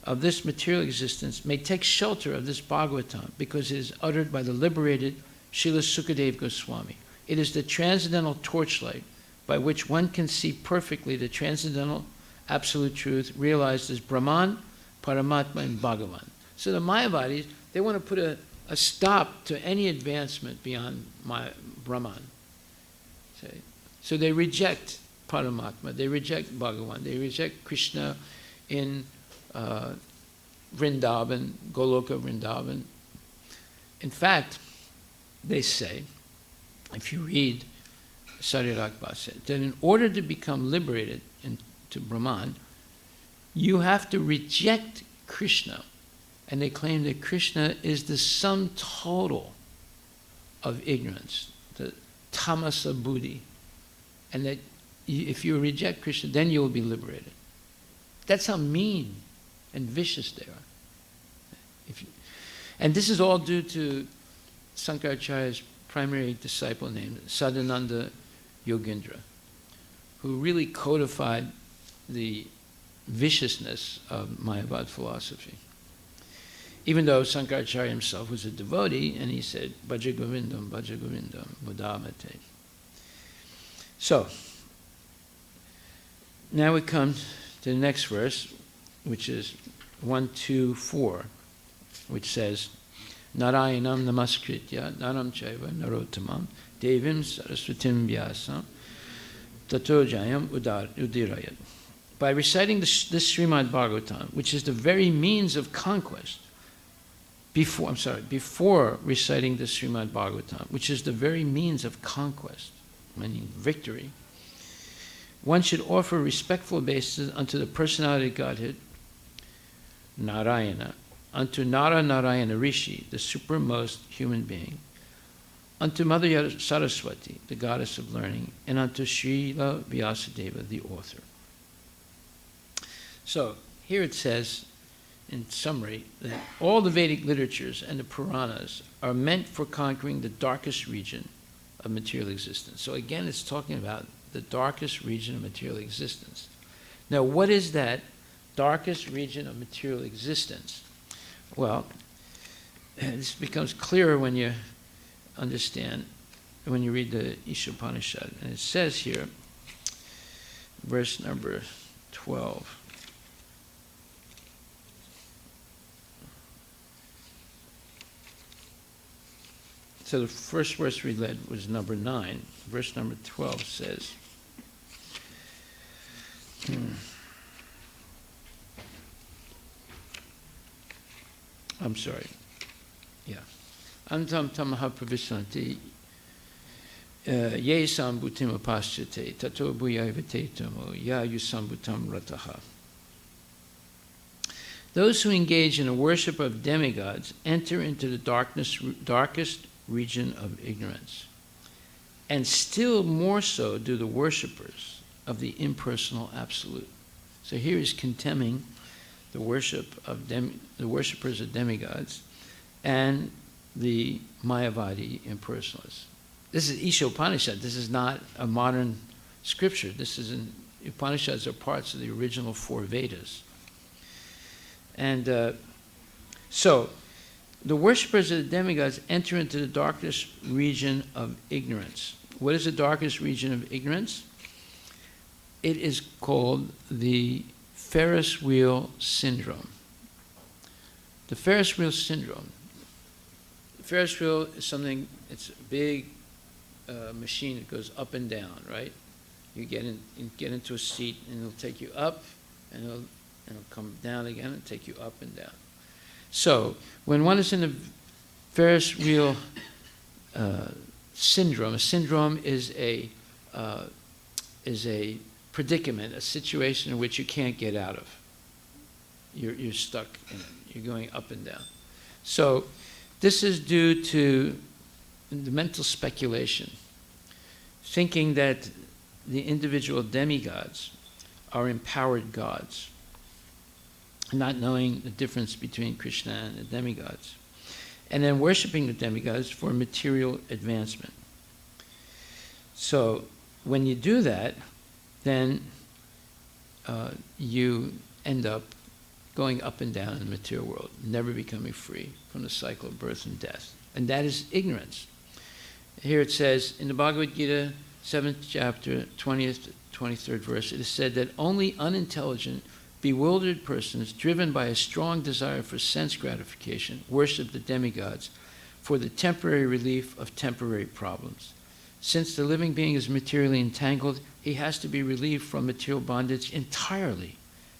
of this material existence may take shelter of this Bhagavatam because it is uttered by the liberated Srila Sukadeva Goswami. It is the transcendental torchlight by which one can see perfectly the transcendental absolute truth realized as Brahman, Paramatma, and Bhagavan. So the Mayavadis, they want to put a stop to any advancement beyond Brahman. So they reject Paramatma, they reject Bhagavan, they reject Krishna in Vrindavan, Goloka Vrindavan. In fact, they say, if you read Sarirakba said, that in order to become liberated into Brahman, you have to reject Krishna. And they claim that Krishna is the sum total of ignorance, the tamasa buddhi. And that if you reject Krishna, then you will be liberated. That's how mean and vicious they are. And this is all due to Sankaracharya's primary disciple named Sadananda Yogendra, who really codified the viciousness of Mayavad philosophy. Even though Sankaracharya himself was a devotee, and he said, Bhaja Govindam, Mudamate. So, now we come to the next verse, which is 1.2.4, which says, Narayanam namaskritya naram chaiva narotamam devim saraswatim vyasam tato jayam udirayat. By reciting this Srimad Bhagavatam, which is the very means of conquest, before reciting the Srimad Bhagavatam, which is the very means of conquest, meaning victory, one should offer respectful obeisance unto the personality of Godhead, Narayana, unto Narayana Rishi, the supremmost human being, unto Mother Saraswati, the goddess of learning, and unto Srila Vyasadeva, the author. So, here it says, in summary, that all the Vedic literatures and the Puranas are meant for conquering the darkest region of material existence. So again, it's talking about the darkest region of material existence. Now, what is that darkest region of material existence? Well, this becomes clearer when you understand, when you read the Ishopanishad. And it says here, verse number 12. So the first verse we read was number 9. Verse number 12 says, I'm sorry. Yeah. Antam tamaha pravisanti ye sambutim apasyate tato bhuyavatetomo ya yusambutam rataha. Those who engage in the worship of demigods enter into the darkest region of ignorance, and still more so do the worshippers of the impersonal absolute. So here he's condemning the worship of the worshippers of demigods and the Mayavadi impersonalists. This is Ishopanishad. This is not a modern scripture. This is Upanishads are parts of the original 4 Vedas. And so the worshippers of the demigods enter into the darkest region of ignorance. What is the darkest region of ignorance? It is called the Ferris wheel syndrome. The Ferris wheel syndrome. The Ferris wheel is something, it's a big machine that goes up and down, right? You get into a seat and it'll take you up and it'll come down again and take you up and down. So, when one is in a Ferris wheel syndrome, a syndrome is a predicament, a situation in which you can't get out of. You're stuck in it. You're going up and down. So, this is due to the mental speculation, thinking that the individual demigods are empowered gods, not knowing the difference between Krishna and the demigods, and then worshiping the demigods for material advancement. So when you do that, then you end up going up and down in the material world, never becoming free from the cycle of birth and death. And that is ignorance. Here it says, in the Bhagavad Gita, 7th chapter, 20th, 23rd verse, it is said that only unintelligent, bewildered persons driven by a strong desire for sense gratification worship the demigods for the temporary relief of temporary problems. Since the living being is materially entangled, he has to be relieved from material bondage entirely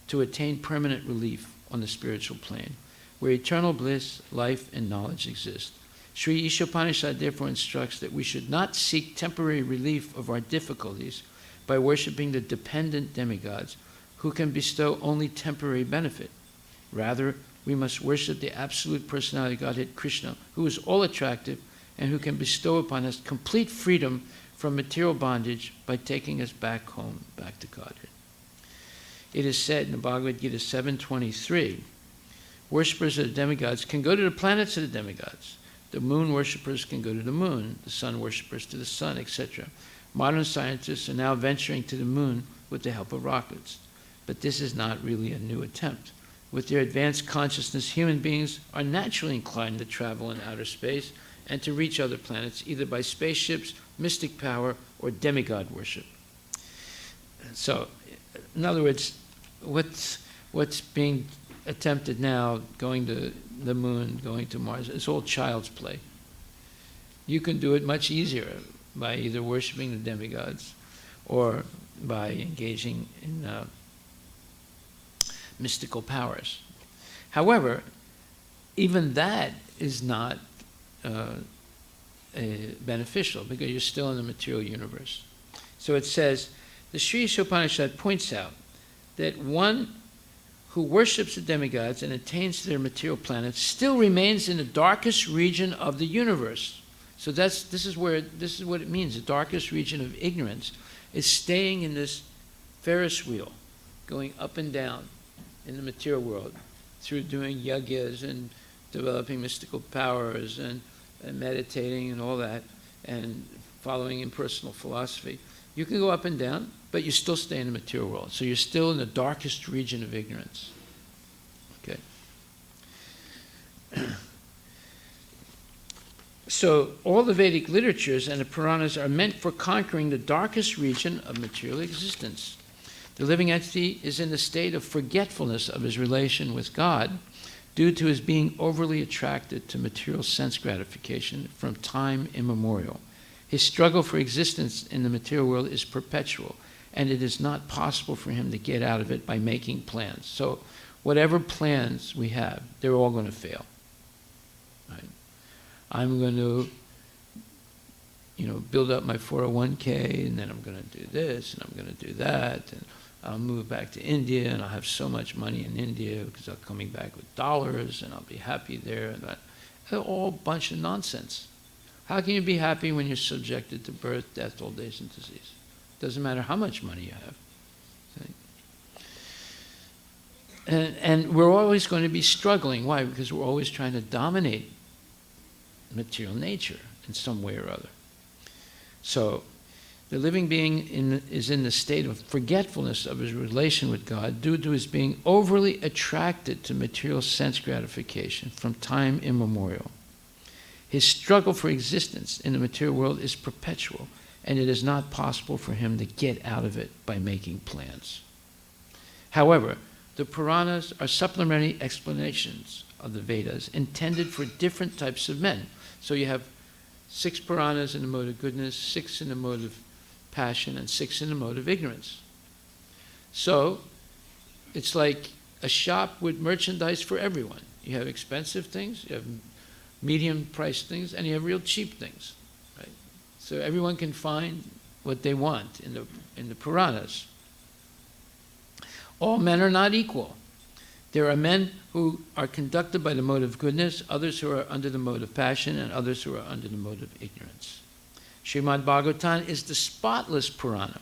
to attain permanent relief on the spiritual plane, where eternal bliss, life, and knowledge exist. Sri Ishopanishad therefore instructs that we should not seek temporary relief of our difficulties by worshipping the dependent demigods who can bestow only temporary benefit. Rather, we must worship the absolute personality of Godhead Krishna, who is all attractive and who can bestow upon us complete freedom from material bondage by taking us back home, back to Godhead. It is said in the Bhagavad Gita 7.23, worshippers of the demigods can go to the planets of the demigods. The moon worshippers can go to the moon, the sun worshippers to the sun, etc. Modern scientists are now venturing to the moon with the help of rockets. But this is not really a new attempt. With their advanced consciousness, human beings are naturally inclined to travel in outer space and to reach other planets, either by spaceships, mystic power, or demigod worship. So, in other words, what's being attempted now, going to the moon, going to Mars, it's all child's play. You can do it much easier by either worshiping the demigods or by engaging in mystical powers. However, even that is not beneficial because you're still in the material universe. So it says, the Sri Ishopanishad points out that one who worships the demigods and attains to their material planets still remains in the darkest region of the universe. So this is what it means. The darkest region of ignorance is staying in this Ferris wheel, going up and down in the material world through doing yagyas and developing mystical powers and meditating and all that and following impersonal philosophy. You can go up and down, but you still stay in the material world. So you're still in the darkest region of ignorance. Okay. So all the Vedic literatures and the Puranas are meant for conquering the darkest region of material existence. The living entity is in the state of forgetfulness of his relation with God due to his being overly attracted to material sense gratification from time immemorial. His struggle for existence in the material world is perpetual, and it is not possible for him to get out of it by making plans. So whatever plans we have, they're all going to fail. Right? I'm going to, build up my 401k, and then I'm going to do this, and I'm going to do that, and I'll move back to India, and I'll have so much money in India because I'm coming back with dollars, and I'll be happy there. And that. They're all a bunch of nonsense. How can you be happy when you're subjected to birth, death, old age, and disease? Doesn't matter how much money you have. And we're always going to be struggling. Why? Because we're always trying to dominate material nature in some way or other. So the living being is in the state of forgetfulness of his relation with God due to his being overly attracted to material sense gratification from time immemorial. His struggle for existence in the material world is perpetual, and it is not possible for him to get out of it by making plans. However, the Puranas are supplementary explanations of the Vedas intended for different types of men. So you have 6 Puranas in the mode of goodness, 6 in the mode of passion, and 6 in the mode of ignorance. So it's like a shop with merchandise for everyone. You have expensive things, you have medium-priced things, and you have real cheap things. Right? So everyone can find what they want in the Puranas. All men are not equal. There are men who are conducted by the mode of goodness, others who are under the mode of passion, and others who are under the mode of ignorance. Srimad Bhagavatam is the spotless Purana,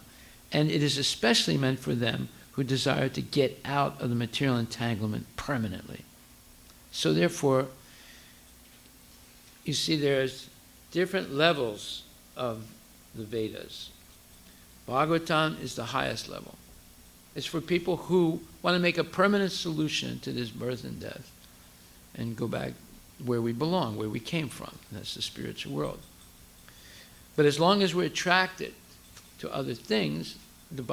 and it is especially meant for them who desire to get out of the material entanglement permanently. So therefore, you see there's different levels of the Vedas. Bhagavatam is the highest level. It's for people who want to make a permanent solution to this birth and death and go back where we belong, where we came from. That's the spiritual world. But as long as we're attracted to other things, the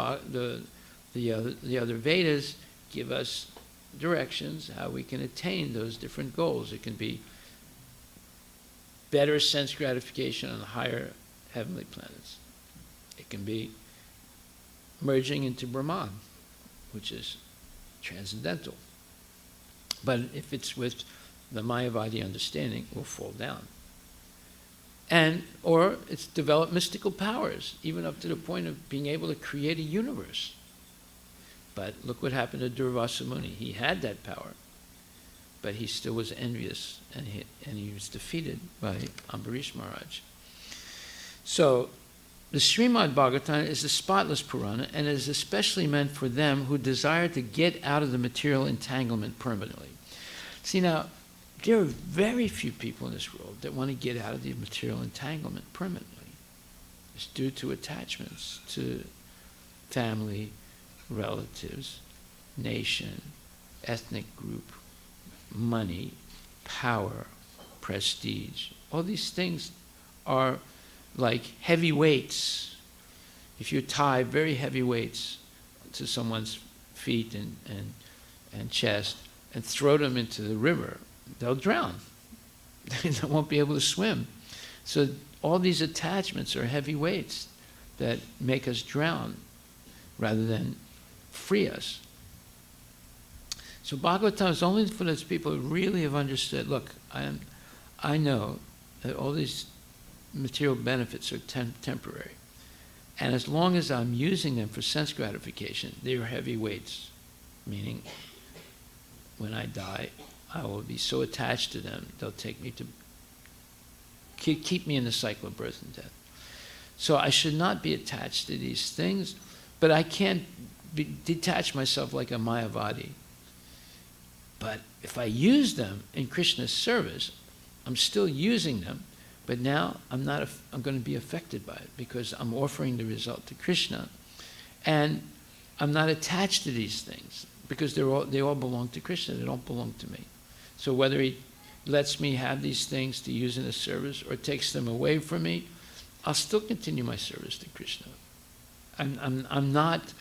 other Vedas give us directions how we can attain those different goals. It can be better sense gratification on the higher heavenly planets. It can be merging into Brahman, which is transcendental. But if it's with the Mayavadi understanding, it will fall down. And, or it's developed mystical powers, even up to the point of being able to create a universe. But look what happened to Durvasa Muni. He had that power, but he still was envious, and he was defeated by Ambarish Maharaj. So, the Srimad Bhagavatam is a spotless Purana, and it is especially meant for them who desire to get out of the material entanglement permanently. See now, there are very few people in this world that want to get out of the material entanglement permanently. It's due to attachments to family, relatives, nation, ethnic group, money, power, prestige. All these things are like heavy weights. If you tie very heavy weights to someone's feet and chest and throw them into the river, they'll drown. They won't be able to swim. So all these attachments are heavy weights that make us drown rather than free us. So Bhagavatam is only for those people who really have understood, look, I know that all these material benefits are temporary. And as long as I'm using them for sense gratification, they're heavy weights, meaning when I die, I will be so attached to them, they'll take me to keep me in the cycle of birth and death. So I should not be attached to these things, but I can't detach myself like a Mayavadi. But if I use them in Krishna's service, I'm still using them, but now I'm going to be affected by it because I'm offering the result to Krishna, and I'm not attached to these things because they all belong to Krishna. They don't belong to me. So whether he lets me have these things to use in the service or takes them away from me, I'll still continue my service to Krishna. I'm not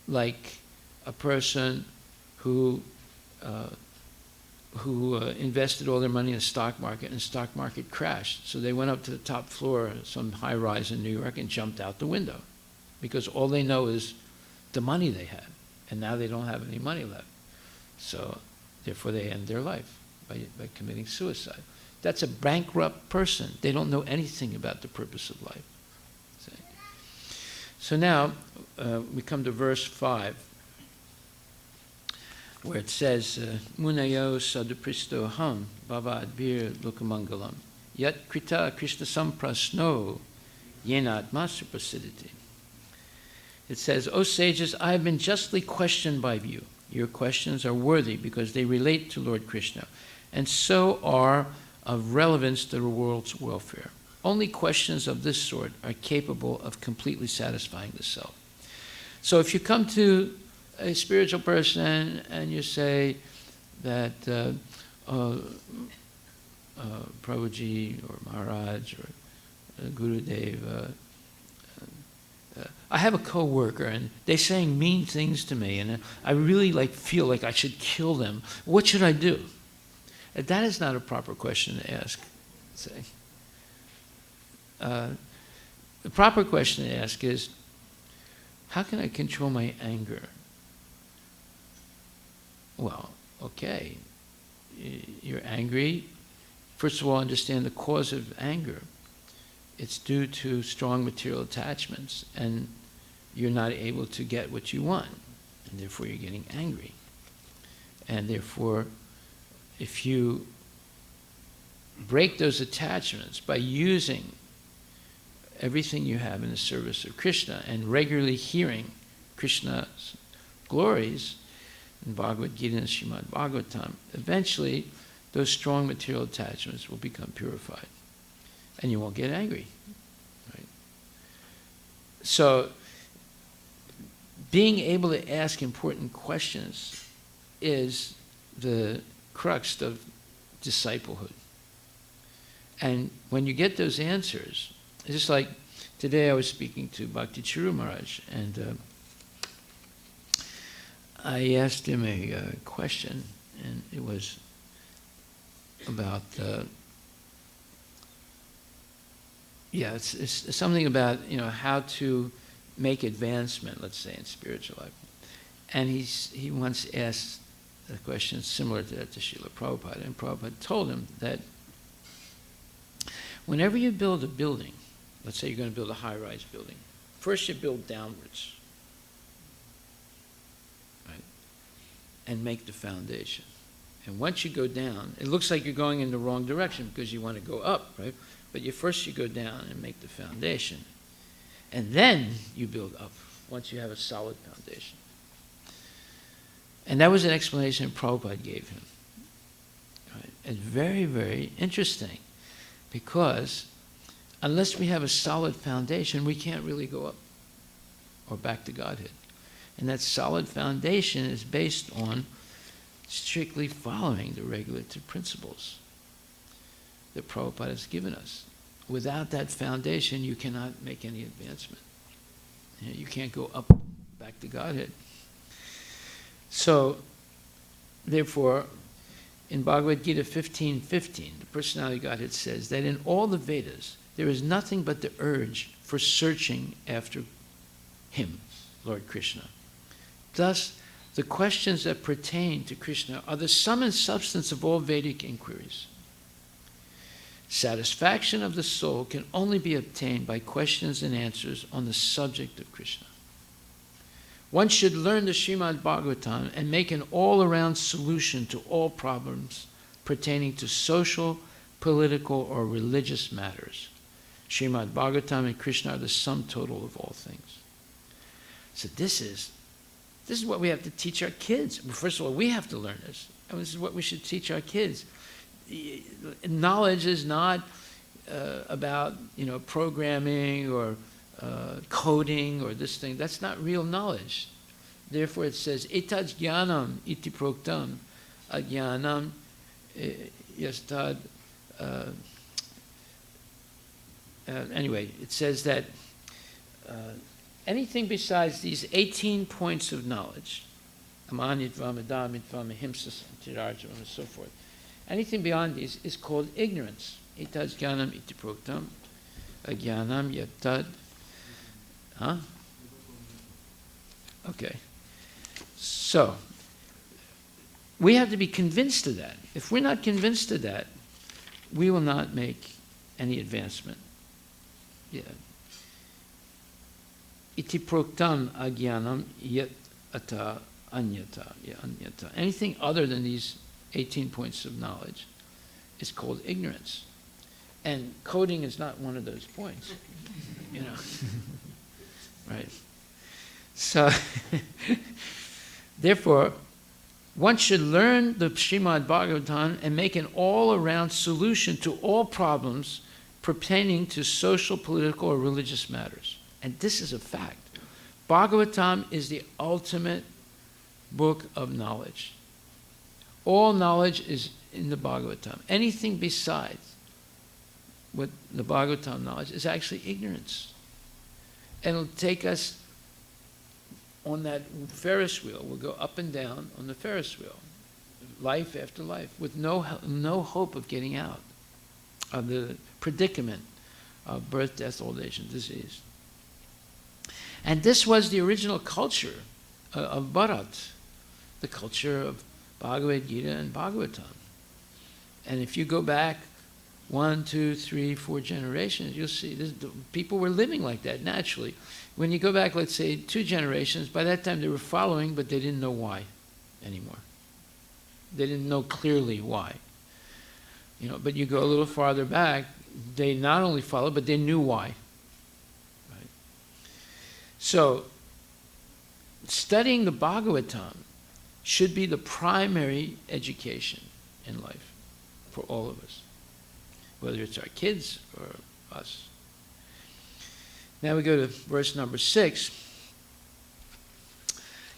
like a person who invested all their money in the stock market, and the stock market crashed. So they went up to the top floor of some high rise in New York and jumped out the window because all they know is the money they had, and now they don't have any money left. So therefore they end their life by committing suicide. That's a bankrupt person. They don't know anything about the purpose of life. See? So now we come to verse 5, where it says, Munayo sadupristo ham bhava adbir lokamangalam yat krita krishna samprasno yenat masaprasiditi. It says, O sages, I have been justly questioned by you. Your questions are worthy because they relate to Lord Krishna, and so are of relevance to the world's welfare. Only questions of this sort are capable of completely satisfying the self. So if you come to a spiritual person and you say that Prabhuji or Maharaj or Gurudev, I have a co-worker and they're saying mean things to me and I really feel like I should kill them. What should I do? That is not a proper question to ask. Say. The proper question to ask is, how can I control my anger? Well, okay, you're angry. First of all, understand the cause of anger. It's due to strong material attachments, and you're not able to get what you want, and therefore you're getting angry. And therefore, if you break those attachments by using everything you have in the service of Krishna and regularly hearing Krishna's glories in Bhagavad Gita and Srimad Bhagavatam, eventually those strong material attachments will become purified. And you won't get angry. Right? So, being able to ask important questions is the crux of disciplehood. And when you get those answers, it's just like today I was speaking to Bhakti Chiru Maharaj, and I asked him a question, and it was about it's something about how to make advancement, let's say, in spiritual life. And he once asked a question similar to that to Srila Prabhupada. And Prabhupada told him that whenever you build a building, let's say you're going to build a high-rise building, first you build downwards, right, and make the foundation. And once you go down, it looks like you're going in the wrong direction because you want to go up, right? But first you go down and make the foundation. And then you build up once you have a solid foundation. And that was an explanation Prabhupada gave him. Right? And very, very interesting, because unless we have a solid foundation, we can't really go up or back to Godhead. And that solid foundation is based on strictly following the regulative principles that Prabhupada has given us. Without that foundation, you cannot make any advancement. You can't go up, back to Godhead. So, therefore, in Bhagavad Gita 15:15, the personality of Godhead says that in all the Vedas, there is nothing but the urge for searching after Him, Lord Krishna. Thus, the questions that pertain to Krishna are the sum and substance of all Vedic inquiries. Satisfaction of the soul can only be obtained by questions and answers on the subject of Krishna. One should learn the Srimad Bhagavatam and make an all-around solution to all problems pertaining to social, political, or religious matters. Srimad Bhagavatam and Krishna are the sum total of all things. So this is what we have to teach our kids. First of all, we have to learn this. And this is what we should teach our kids. Knowledge is not about programming or coding or this thing. That's not real knowledge. Therefore, it says etad jnanam iti proktam ajnanam yastad. Anyway, it says that anything besides these 18 points of knowledge, amanitvam, adamitvam, ahimsa, tirarjam, and so forth, anything beyond these is called ignorance. Etad jnanam iti proktam ajnanam yatad. Huh? Okay. So, we have to be convinced of that. If we're not convinced of that, we will not make any advancement. Yeah. Iti proktam agyanam yet ata anyata. Yeah, anyata. Anything other than these 18 points of knowledge is called ignorance. And coding is not one of those points. Right? So, therefore, one should learn the Srimad Bhagavatam and make an all-around solution to all problems pertaining to social, political, or religious matters. And this is a fact. Bhagavatam is the ultimate book of knowledge. All knowledge is in the Bhagavatam. Anything besides what the Bhagavatam knowledge is actually ignorance. And it'll take us on that Ferris wheel. We'll go up and down on the Ferris wheel, life after life, with no hope of getting out of the predicament of birth, death, old age, and disease. And this was the original culture of Bharat, the culture of Bhagavad Gita and Bhagavatam. And if you go back 1, 2, 3, 4 generations, you'll see people were living like that naturally. When you go back, let's say, 2 generations, by that time they were following, but they didn't know why anymore. They didn't know clearly why. But you go a little farther back, they not only followed, but they knew why. Right? So, studying the Bhagavatam should be the primary education in life for all of us, whether it's our kids or us. Now we go to verse number 6,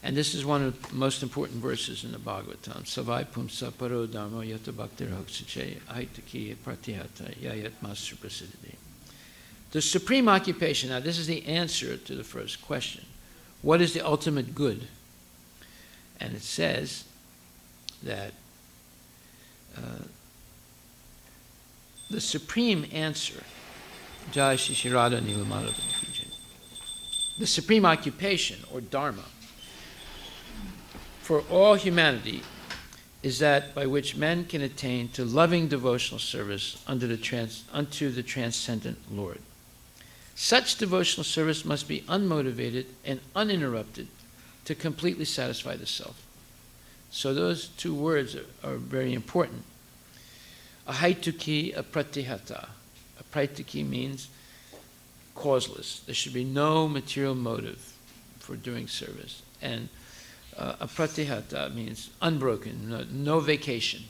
and this is one of the most important verses in the Bhagavatam. Savai pumsa paro dharma yata bhaktir hoksache aitaki pratihata yayat master prasiddhi. The supreme occupation. Now this is the answer to the first question. What is the ultimate good? And it says that the supreme answer, Jai Shri Radha Nilamada, the supreme occupation or dharma for all humanity is that by which men can attain to loving devotional service unto the transcendent Lord. Such devotional service must be unmotivated and uninterrupted to completely satisfy the self. So those two words are very important. Ahaituki, apratihata. Apraituki means causeless. There should be no material motive for doing service. And apratihata means unbroken, no vacation.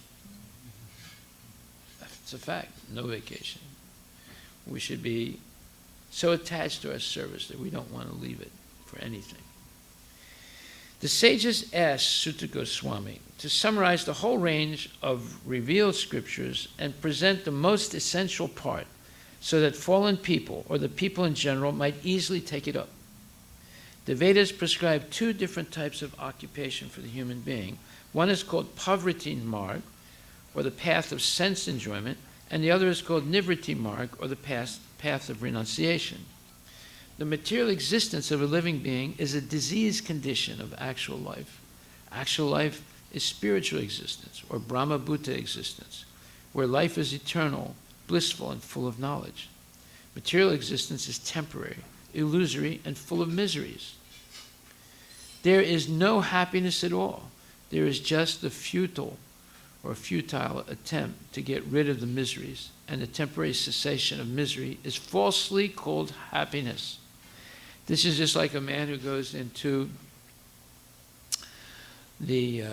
It's a fact, no vacation. We should be so attached to our service that we don't want to leave it for anything. The sages asked Sutta Goswami to summarize the whole range of revealed scriptures and present the most essential part so that fallen people, or the people in general, might easily take it up. The Vedas prescribe two different types of occupation for the human being. One is called Pavriti Marg, or the path of sense enjoyment, and the other is called Nivriti Marg, or the path of renunciation. The material existence of a living being is a diseased condition of actual life. Actual life is spiritual existence, or Brahma Bhuta existence, where life is eternal, blissful, and full of knowledge. Material existence is temporary, illusory, and full of miseries. There is no happiness at all. There is just the futile attempt to get rid of the miseries, and the temporary cessation of misery is falsely called happiness. This is just like a man who goes into the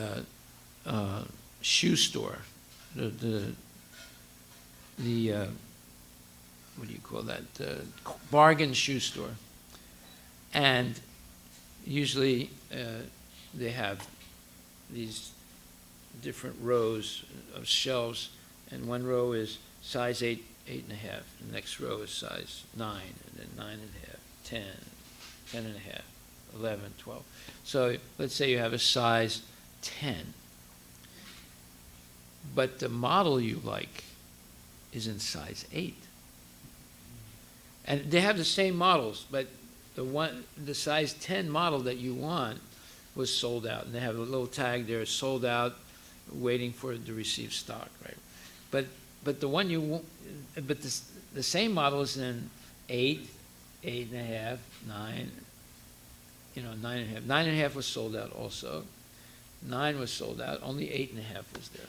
shoe store, the what do you call that? Bargain shoe store, and usually they have these different rows of shelves, and one row is size 8, 8.5. The next row is size 9, and then 9.5, 10, 10.5, 11, 12. So let's say you have a size 10, but the model you like is in size 8. And they have the same models, but the size 10 model that you want was sold out, and they have a little tag there, sold out, waiting for it to receive stock, right? But the one you want, but the same model is in 8, 8.5, 9, 9.5. 9.5 was sold out also. 9 was sold out. Only 8.5 was there.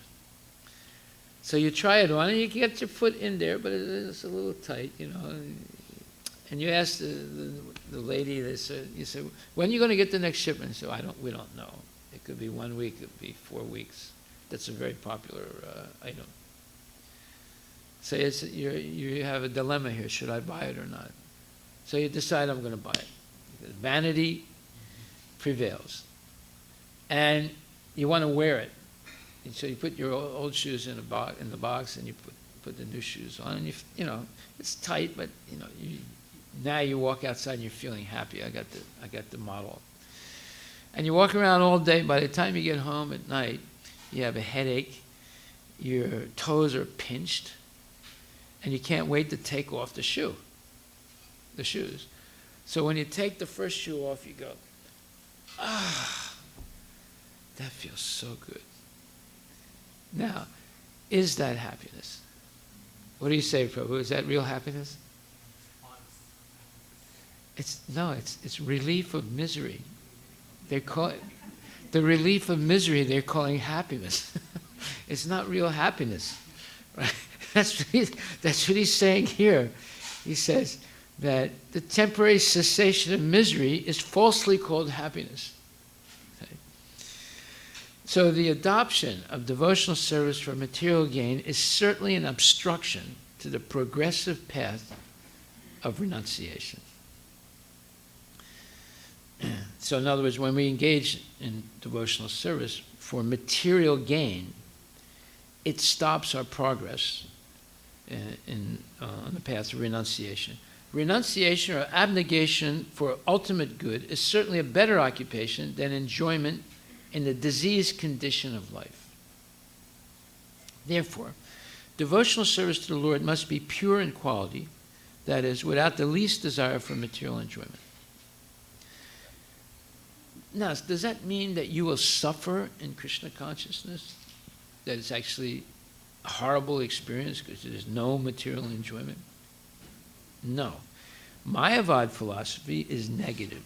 So you try it on, and you get your foot in there, but it's a little tight, And you ask the lady, you say, when are you going to get the next shipment? So we don't know. It could be 1 week, it could be 4 weeks. That's a very popular item. So you have a dilemma here. Should I buy it or not? So you decide, I'm going to buy it. Because vanity prevails. And you want to wear it. And so you put your old shoes in the box, and you put the new shoes on. And it's tight, but now you walk outside and you're feeling happy. I got the model. And you walk around all day. By the time you get home at night, you have a headache, your toes are pinched, and you can't wait to take off the shoes. So when you take the first shoe off, you go, that feels so good. Now, is that happiness? What do you say, Prabhu? Is that real happiness? It's relief of misery. They call it the relief of misery. They're calling happiness. It's not real happiness, right? That's what he's saying here. He says that the temporary cessation of misery is falsely called happiness. Okay? So the adoption of devotional service for material gain is certainly an obstruction to the progressive path of renunciation. So in other words, when we engage in devotional service for material gain, it stops our progress on the path of renunciation. Renunciation or abnegation for ultimate good is certainly a better occupation than enjoyment in the diseased condition of life. Therefore, devotional service to the Lord must be pure in quality, that is, without the least desire for material enjoyment. Now, does that mean that you will suffer in Krishna consciousness? that it's actually a horrible experience because there's no material enjoyment? No. Mayavad philosophy is negative.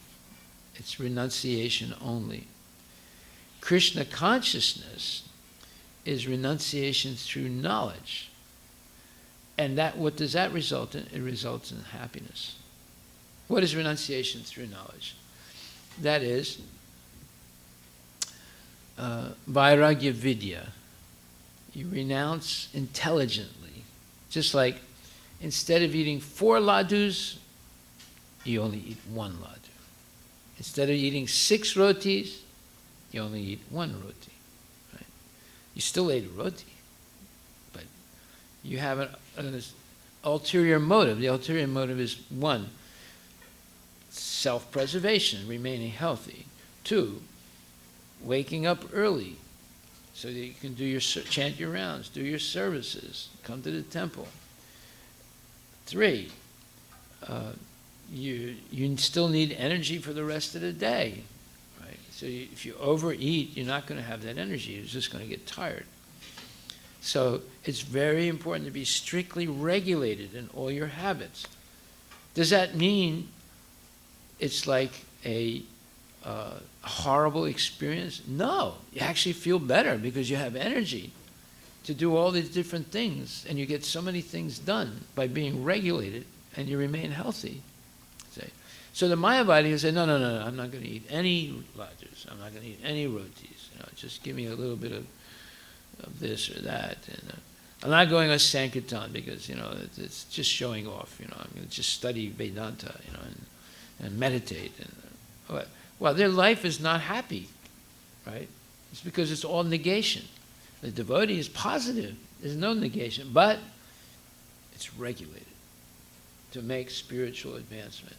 It's renunciation only. Krishna consciousness is renunciation through knowledge. And what does that result in? It results in happiness. What is renunciation through knowledge? That is vairagya vidya. You renounce intelligently. Just like instead of eating 4 ladus, you only eat 1 ladu. Instead of eating 6 rotis, you only eat 1 roti. Right? You still ate a roti, but you have an ulterior motive. The ulterior motive is 1, self-preservation, remaining healthy. 2, waking up early so that you can chant your rounds, do your services, come to the temple. 3, you still need energy for the rest of the day, right? So if you overeat, you're not going to have that energy. You're just going to get tired. So it's very important to be strictly regulated in all your habits. Does that mean it's like a horrible experience? No, you actually feel better because you have energy to do all these different things, and you get so many things done by being regulated, and you remain healthy. So the Mayavadi will say, no, I'm not going to eat any ladus. I'm not going to eat any rotis. Just give me a little bit of this or that. And I'm not going on Sankirtan because, it's just showing off. I'm going to just study Vedanta, and meditate. Well, their life is not happy, right? It's because it's all negation. The devotee is positive. There's no negation, but it's regulated to make spiritual advancement.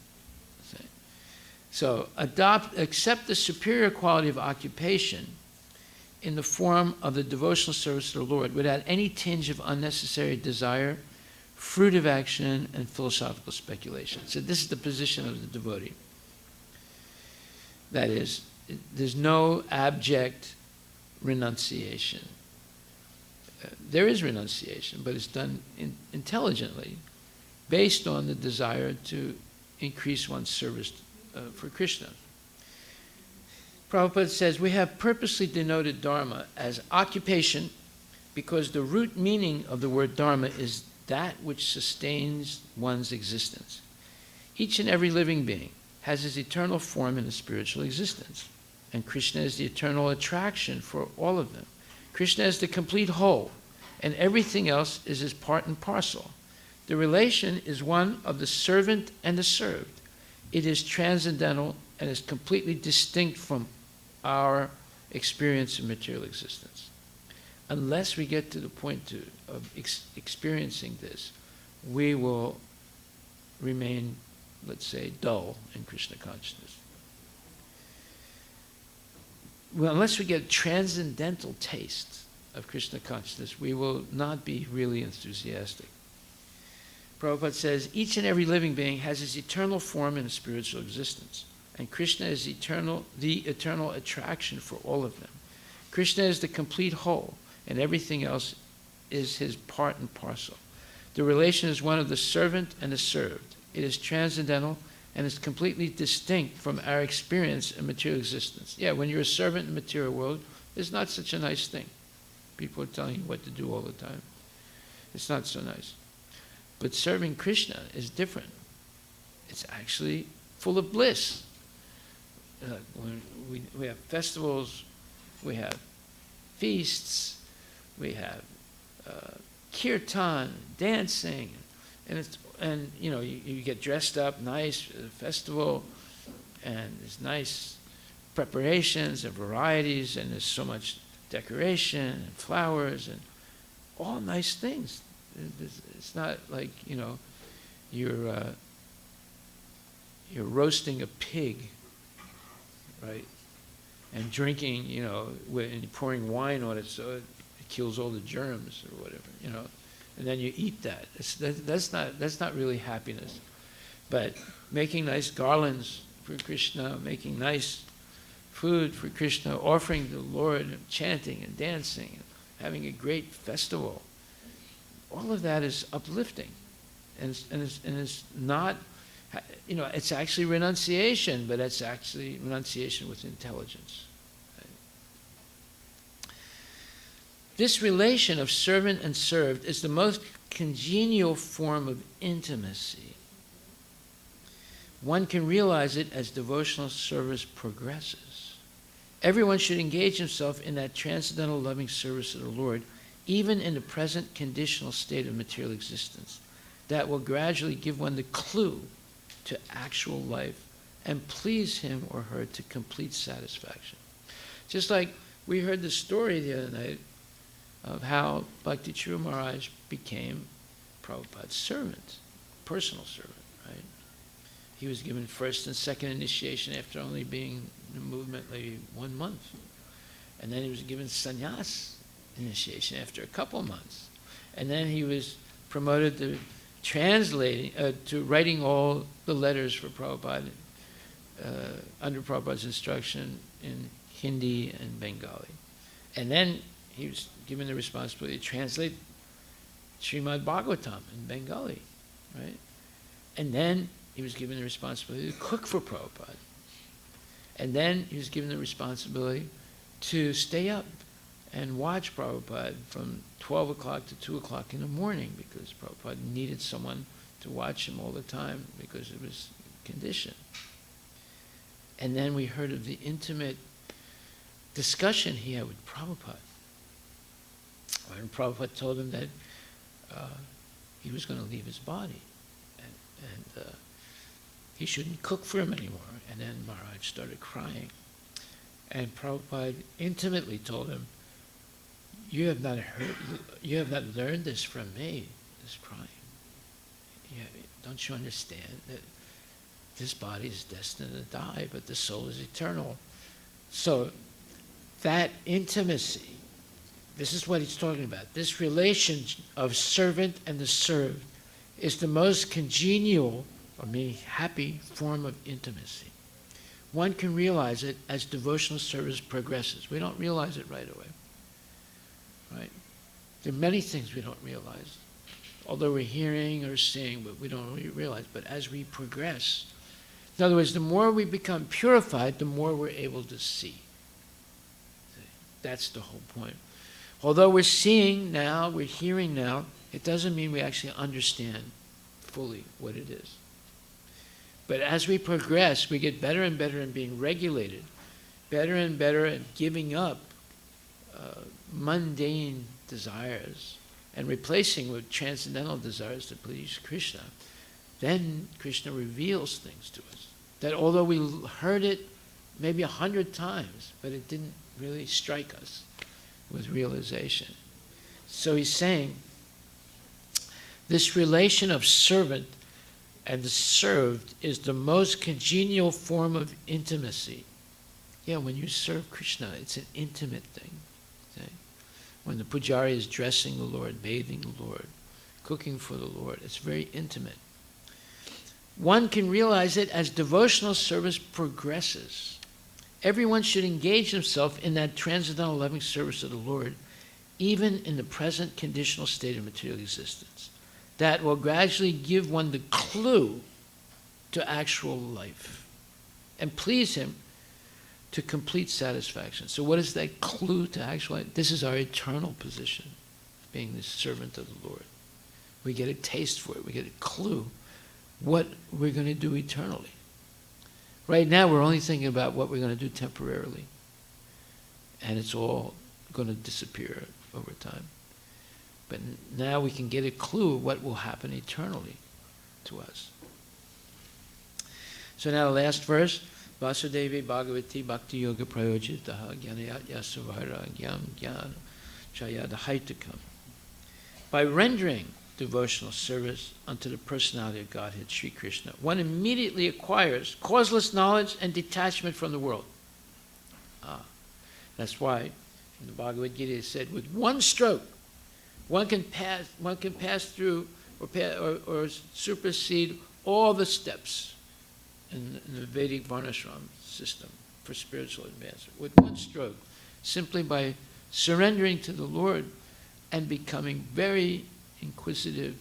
So accept the superior quality of occupation in the form of the devotional service to the Lord without any tinge of unnecessary desire, fruitive action, and philosophical speculation. So this is the position of the devotee. That is, there's no abject renunciation. There is renunciation, but it's done intelligently, based on the desire to increase one's service for Krishna. Prabhupada says, we have purposely denoted dharma as occupation because the root meaning of the word dharma is that which sustains one's existence. Each and every living being has his eternal form in a spiritual existence, and Krishna is the eternal attraction for all of them. Krishna is the complete whole, and everything else is his part and parcel. The relation is one of the servant and the served. It is transcendental and is completely distinct from our experience of material existence. Unless we get to the point of experiencing this, we will remain, let's say, dull in Krishna consciousness. Well, unless we get transcendental taste of Krishna consciousness, we will not be really enthusiastic. Prabhupada says, each and every living being has his eternal form in a spiritual existence, and Krishna is the eternal attraction for all of them. Krishna is the complete whole, and everything else is his part and parcel. The relation is one of the servant and the served. It is transcendental and is completely distinct from our experience in material existence. Yeah, when you're a servant in the material world, it's not such a nice thing. People are telling you what to do all the time. It's not so nice. But serving Krishna is different. It's actually full of bliss. When we have festivals, we have feasts, we have kirtan, dancing, and you get dressed up nice for the festival, and there's nice preparations and varieties, and there's so much decoration and flowers and all nice things. It's not like, you're roasting a pig, right? And drinking, and pouring wine on it so it kills all the germs or whatever, and then you eat that. That's not really happiness. But making nice garlands for Krishna, making nice food for Krishna, offering the Lord, and chanting and dancing, having a great festival. All of that is uplifting. And it's not, it's actually renunciation, but it's actually renunciation with intelligence. Right? This relation of servant and served is the most congenial form of intimacy. One can realize it as devotional service progresses. Everyone should engage himself in that transcendental loving service of the Lord, even in the present conditional state of material existence. That will gradually give one the clue to actual life and please him or her to complete satisfaction. Just like we heard the story the other night of how Bhakti Srimad Maharaj became Prabhupada's servant, personal servant, right? He was given first and second initiation after only being in the movement maybe 1 month. And then he was given sannyas initiation after a couple of months. And then he was promoted to to writing all the letters for Prabhupada under Prabhupada's instruction in Hindi and Bengali. And then he was given the responsibility to translate Srimad Bhagavatam in Bengali, right? And then he was given the responsibility to cook for Prabhupada. And then he was given the responsibility to stay up and watch Prabhupada from 12 o'clock to 2 o'clock in the morning, because Prabhupada needed someone to watch him all the time because of his condition. And then we heard of the intimate discussion he had with Prabhupada. When Prabhupada told him that he was going to leave his body and he shouldn't cook for him anymore. And then Maharaj started crying. And Prabhupada intimately told him, you have not learned this from me, this crying. Don't you understand that this body is destined to die, but the soul is eternal? So that intimacy, this is what he's talking about. This relation of servant and the served is the most congenial, or meaning happy, form of intimacy. One can realize it as devotional service progresses. We don't realize it right away. Right? There are many things we don't realize, although we're hearing or seeing, but we don't really realize. But as we progress, in other words, the more we become purified, the more we're able to see. That's the whole point. Although we're seeing now, we're hearing now, it doesn't mean we actually understand fully what it is. But as we progress, we get better and better in being regulated, better and better at giving up mundane desires and replacing with transcendental desires to please Krishna. Then Krishna reveals things to us that although we heard it maybe 100 times, but it didn't really strike us with realization. So he's saying this relation of servant and the served is the most congenial form of intimacy. Yeah, when you serve Krishna, it's an intimate thing. Okay? When the pujari is dressing the Lord, bathing the Lord, cooking for the Lord, it's very intimate. One can realize it as devotional service progresses. Everyone should engage himself in that transcendental loving service of the Lord, even in the present conditional state of material existence. That will gradually give one the clue to actual life and please him to complete satisfaction. So what is that clue to actual life? This is our eternal position, being the servant of the Lord. We get a taste for it. We get a clue what we're going to do eternally. Right now, we're only thinking about what we're going to do temporarily. And it's all going to disappear over time. But now we can get a clue of what will happen eternally to us. So now the last verse. Vasudevi Bhagavati Bhakti Yoga Prayojitaha Jnanayat Yasavara Gyam Jnana Chayadahaitakam. By rendering devotional service unto the personality of Godhead, Sri Krishna, one immediately acquires causeless knowledge and detachment from the world. That's why in the Bhagavad Gita it said, with one stroke, one can pass through or supersede all the steps in the Vedic Varnashram system for spiritual advancement. With one stroke, simply by surrendering to the Lord and becoming very inquisitive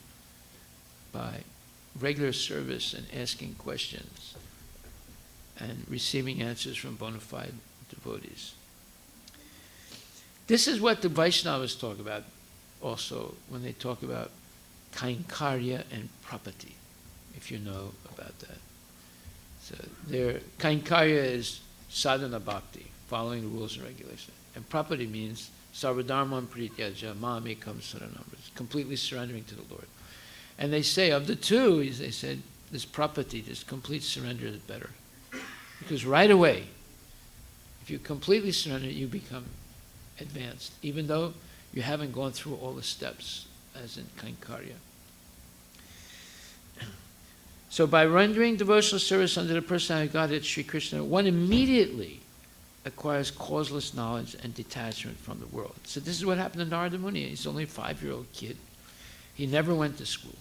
by regular service and asking questions and receiving answers from bona fide devotees. This is what the Vaishnavas talk about also when they talk about kainkarya and prapati, if you know about that. So their kainkarya is sadhana bhakti, following the rules and regulations. And prapati means sarvadharman prityaja mamekam saranam, completely surrendering to the Lord. And they say of the two, they said, this prapati, this complete surrender is better. Because right away, if you completely surrender, you become advanced, even though you haven't gone through all the steps as in kainkarya. So by rendering devotional service under the personality of Godhead, Sri Krishna, one immediately acquires causeless knowledge and detachment from the world. So this is what happened to Narada Muni. He's only a 5-year-old kid. He never went to school.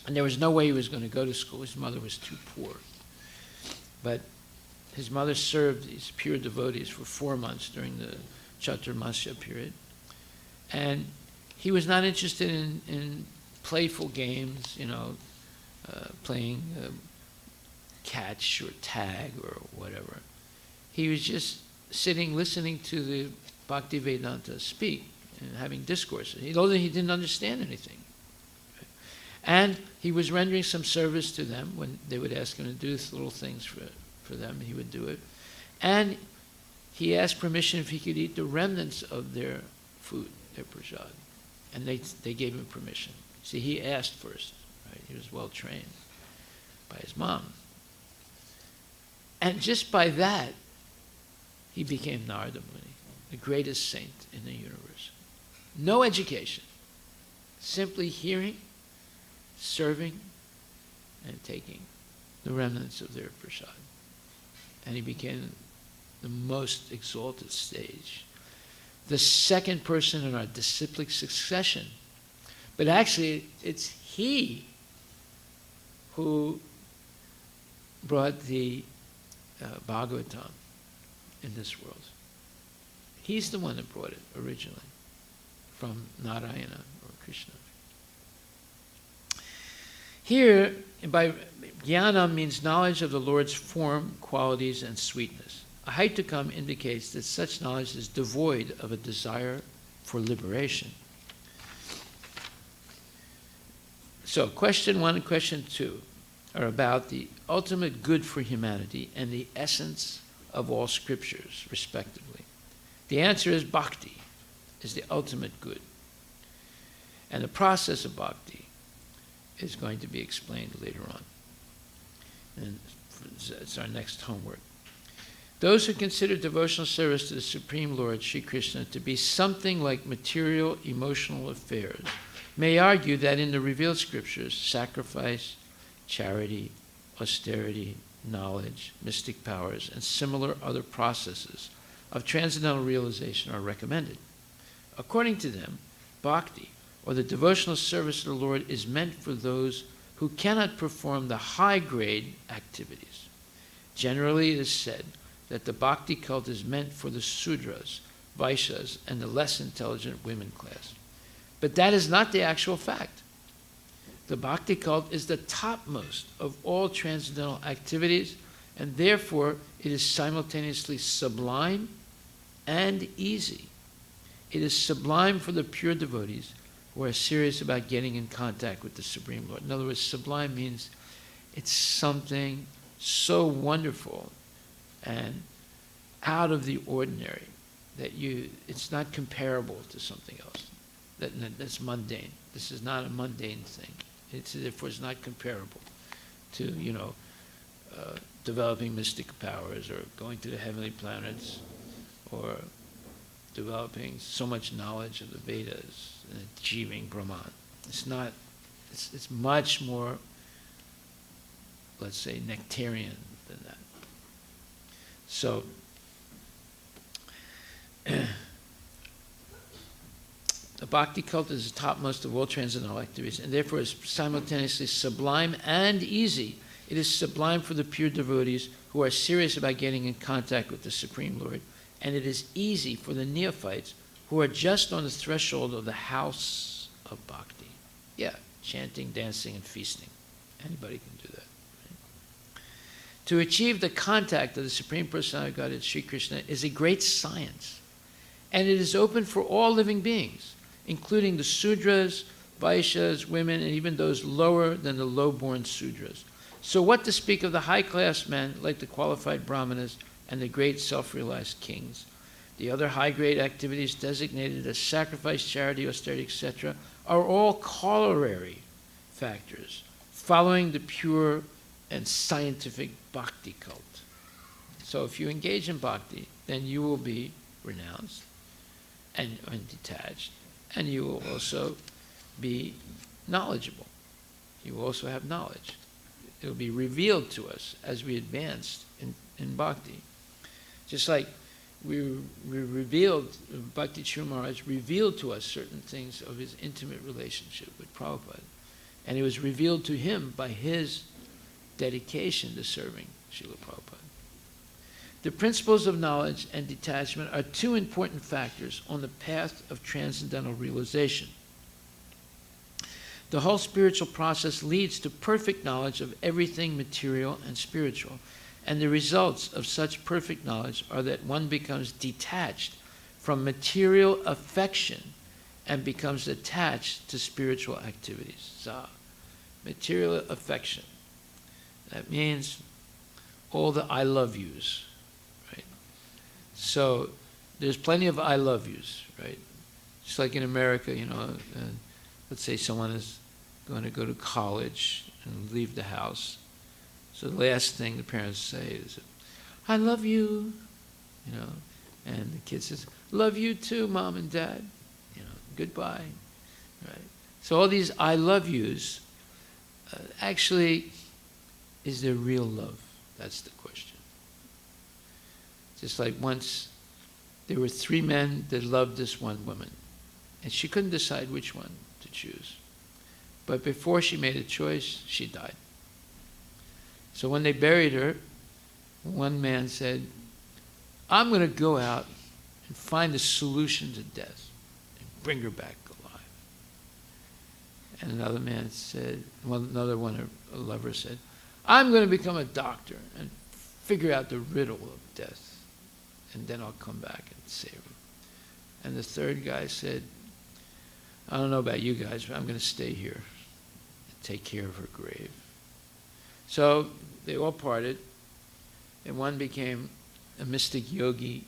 And there was no way he was going to go to school. His mother was too poor. But his mother served these pure devotees for 4 months during the Chaturmasya period. And he was not interested in playful games, playing catch or tag or whatever. He was just sitting, listening to the Bhaktivedanta speak and having discourses. Although he didn't understand anything. And he was rendering some service to them when they would ask him to do little things for them, he would do it. And he asked permission if he could eat the remnants of their food, their prasad. And they gave him permission. See, he asked first, right? He was well trained by his mom. And just by that, he became Narada Muni, the greatest saint in the universe. No education, simply hearing, serving, and taking the remnants of their prasad. And he became the most exalted stage. The second person in our disciplic succession. But actually, it's he who brought the Bhagavatam in this world. He's the one that brought it originally from Narayana or Krishna. Here, by jnana means knowledge of the Lord's form, qualities, and sweetness. A height to come indicates that such knowledge is devoid of a desire for liberation. So, question 1 and question 2 are about the ultimate good for humanity and the essence of all scriptures, respectively. The answer is bhakti is the ultimate good. And the process of bhakti is going to be explained later on. And it's our next homework. Those who consider devotional service to the Supreme Lord, Sri Krishna, to be something like material, emotional affairs, may argue that in the revealed scriptures, sacrifice, charity, austerity, knowledge, mystic powers, and similar other processes of transcendental realization are recommended. According to them, bhakti, or the devotional service to the Lord, is meant for those who cannot perform the high-grade activities. Generally, it is said that the bhakti cult is meant for the Sudras, Vaishyas, and the less intelligent women class. But that is not the actual fact. The bhakti cult is the topmost of all transcendental activities, and therefore it is simultaneously sublime and easy. It is sublime for the pure devotees who are serious about getting in contact with the Supreme Lord. In other words, sublime means it's something so wonderful and out of the ordinary that it's not comparable to something else. That's mundane. This is not a mundane thing. Therefore, it's not comparable to, developing mystic powers or going to the heavenly planets or developing so much knowledge of the Vedas and achieving Brahman. It's much more, let's say, nectarian than that. So, the bhakti cult is the topmost of all transcendental activities, and therefore is simultaneously sublime and easy. It is sublime for the pure devotees who are serious about getting in contact with the Supreme Lord, and it is easy for the neophytes who are just on the threshold of the house of bhakti. Yeah, chanting, dancing, and feasting. Anybody can do that. Right? To achieve the contact of the Supreme Personality of Godhead, Sri Krishna, is a great science, and it is open for all living beings, including the Sudras, Vaishyas, women, and even those lower than the low-born Sudras. So what to speak of the high-class men, like the qualified Brahmanas and the great self-realized kings? The other high-grade activities designated as sacrifice, charity, austerity, etc., are all corollary factors, following the pure and scientific bhakti cult. So if you engage in bhakti, then you will be renounced and detached, and you will also be knowledgeable. You will also have knowledge. It will be revealed to us as we advance in bhakti. Just like we revealed, Bhakti Chur Maharaj revealed to us certain things of his intimate relationship with Prabhupada. And it was revealed to him by his dedication to serving Srila Prabhupada. The principles of knowledge and detachment are two important factors on the path of transcendental realization. The whole spiritual process leads to perfect knowledge of everything material and spiritual, and the results of such perfect knowledge are that one becomes detached from material affection and becomes attached to spiritual activities. So, material affection. That means all the I love yous, right? So there's plenty of I love yous, right? Just like in America, you know, let's say someone is going to go to college and leave the house. So the last thing the parents say is, I love you, you know, and the kid says, love you too, Mom and Dad, you know, goodbye, right? So all these I love yous, actually, is there real love? That's the question. Just like once, there were 3 men that loved this one woman, and she couldn't decide which one to choose. But before she made a choice, she died. So when they buried her, one man said, I'm going to go out and find a solution to death and bring her back alive. And another man said, well, another one, a lover said, I'm going to become a doctor and figure out the riddle of death, and then I'll come back and save her. And the third guy said, I don't know about you guys, but I'm going to stay here and take care of her grave. So they all parted, and one became a mystic yogi,